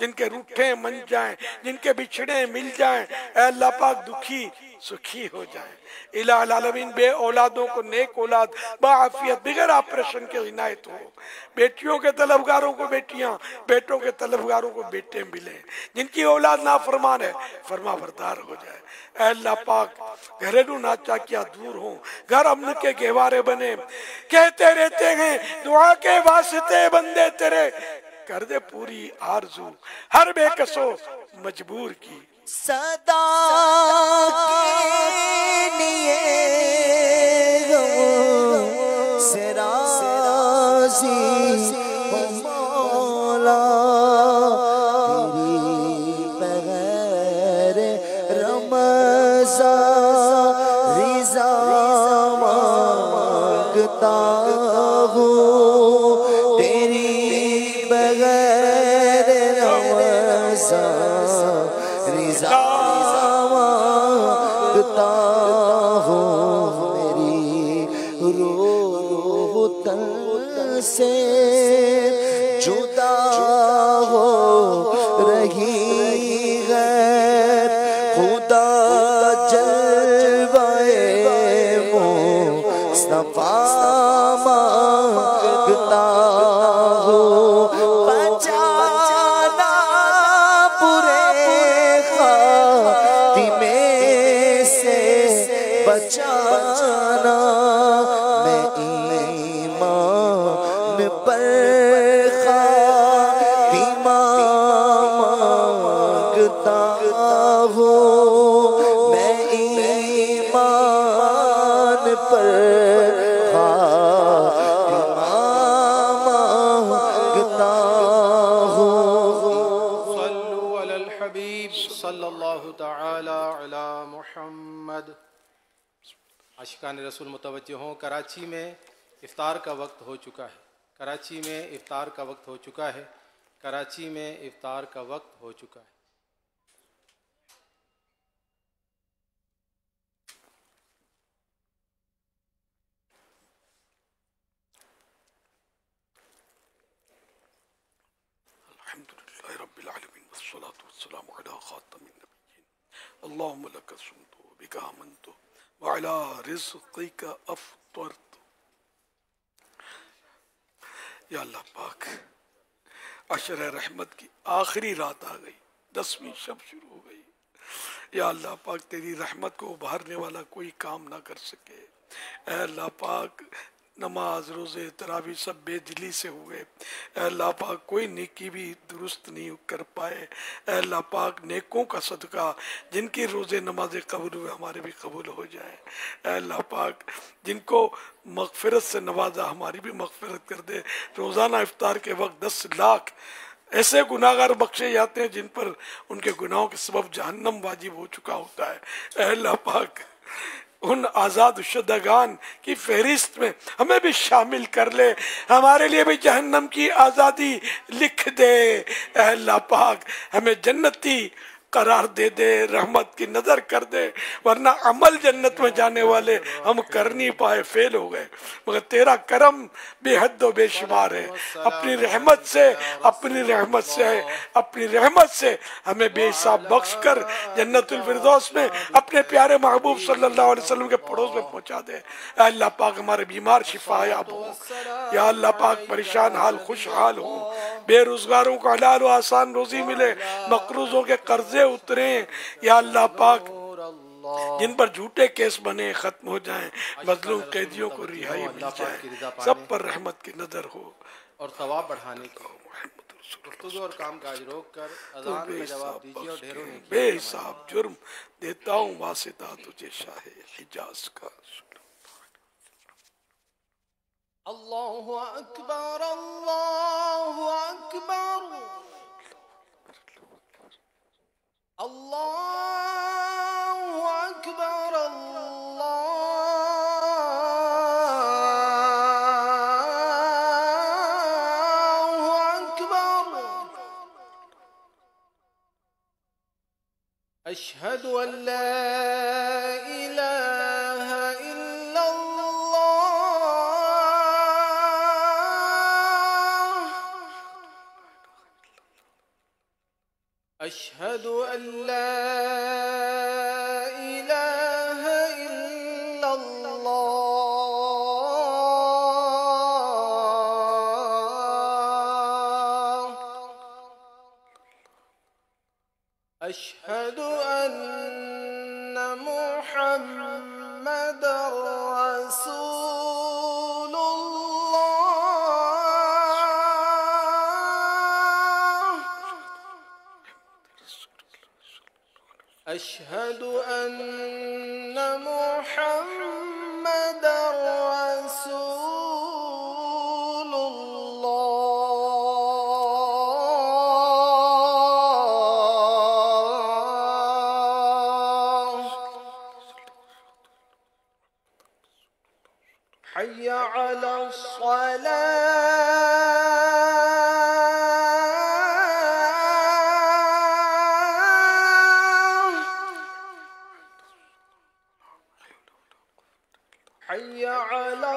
जिनके रूठे मन जाएं, जिनके बिछड़े मिल जाएं, ऐ अल्लाह पाक दुखी सुखी हो जाएं। इलाहुल आलमीन बे औलादों को नेक औलाद बाआफियत बिगैर ऑपरेशन के इनायत हो। बेटियों के तलबगारों को बेटियां, बेटों के तलबगारों को बेटे मिले। जिनकी औलाद नाफरमान है फरमा बरदार हो जाए। ऐ अल्लाह पाक घरेलू नाचाकियां दूर हो, घर अमन के गहवारे बने। कहते रहते हैं दुआ के वास्ते बंदे तेरे, कर दे पूरी आरज़ू हर बेकसो मजबूर की। सदा के लिए से राज़ी हो मौला, तेरी बगैर रमज़ान रिज़ा मांगते मांगता हूँ तेरी बगैर रमज़ान रिज़ा मांगता हूँ मेरी रूह तन से जुदा हो रही है खुदा जलवाए मुस्तफा मांगता हूँ बचाना बुरे खातिमे से बचाना मैं ईमान पर खातिमा मांगता हूँ मैं ईमान पर खातिमा मांगता हूँ। सल्लु अलल हबीब सल्लल्लाहु तआला अला मुहम्मद। आशिकान रसूल मुतवज्जो हों, कराची में इफ्तार का वक्त हो चुका है। कराची में इफ्तार का वक्त हो चुका है। कराची में इफ्तार का वक्त हो चुका है। अल्हम्दुलिल्लाहि रब्बिल आलमीन वस्सलातु वस्सलामु अला खातमिन नबिय्यीन अल्लाहुम्मा लका सुमतु व बिका आमनतु व अला रिज़्क़िका अफ़्तरतु। या अल्लाह पाक, अशर रहमत की आखिरी रात आ गई, 10वीं शब शुरू हो गई। या अल्लाह पाक, तेरी रहमत को उभारने वाला कोई काम ना कर सके। ऐ अल्लाह पाक, नमाज रोज़े तरावी सब बेदिली से हुए। ऐ अल्लाह पाक, कोई नेकी भी दुरुस्त नहीं कर पाए। ऐ अल्लाह पाक, नेकों का सदका जिनकी रोज़े नमाजें कबूल हुए हमारे भी कबूल हो जाए। ऐ अल्लाह पाक, जिनको मग़फ़िरत से नवाजा हमारी भी मग़फ़िरत कर दे। रोज़ाना इफ्तार के वक्त 10 लाख ऐसे गुनाहगार बख्शे जाते हैं जिन पर उनके गुनाहों के सबब जहन्नम वाजिब हो चुका होता है। ऐ अल्लाह पाक, उन आज़ाद शुदगान की फहरिस्त में हमें भी शामिल कर ले, हमारे लिए भी जहन्नम की आज़ादी लिख दे। ऐ अल्लाह पाक, हमें जन्नती करार दे दे, रहमत की नज़र कर दे, वरना अमल जन्नत में जाने वाले हम कर नहीं पाए, फेल हो गए। मगर तेरा करम बेहद व बेशुमार है। अपनी रहमत से हमें बेहिसाब बख्श कर जन्नतुल फिरदौस में अपने प्यारे महबूब सल्लल्लाहु अलैहि वसल्लम के पड़ोस में पहुंचा दे। अल्लाह पाक, हमारे बीमार शिफायाब हो। या अल्लाह पाक, परेशान हाल खुशहाल हो, बेरोजगारों को हलाल व आसान रोजी मिले, मकरूजों के कर्जे उतरे। या अल्लाह पाक, जिन पर झूठे केस बने खत्म हो जाएं, मजलूम कैदियों को रिहाई मिल जाए, सब पर रहमत की नजर हो। और सवाब बढ़ाने के गुफ्तगू और काम काज रोक कर अज़ान का जवाब दीजिए और ढेरों ने बेहिसाब जुर्म देता हूँ वासिता तुझे शाहे हिजाज का। अल्लाहु अकबर, अल्लाहु अकबर, अल्लाहु अकबर, अल्लाहु अकबर। अशहदु अन ला इलाहा इल्लल्लाह, अशहदु अन ला इलाहा इल्लल्लाह, अशहदु अन्न मुहम्मदर रसूलुल्लाह, अशहदु अन्न मुहम्मदर रसूलुल्लाह। हय्य अला सलाह हय्य अला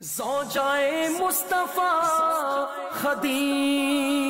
ज़ौजाए मुस्तफ़ा खदीजा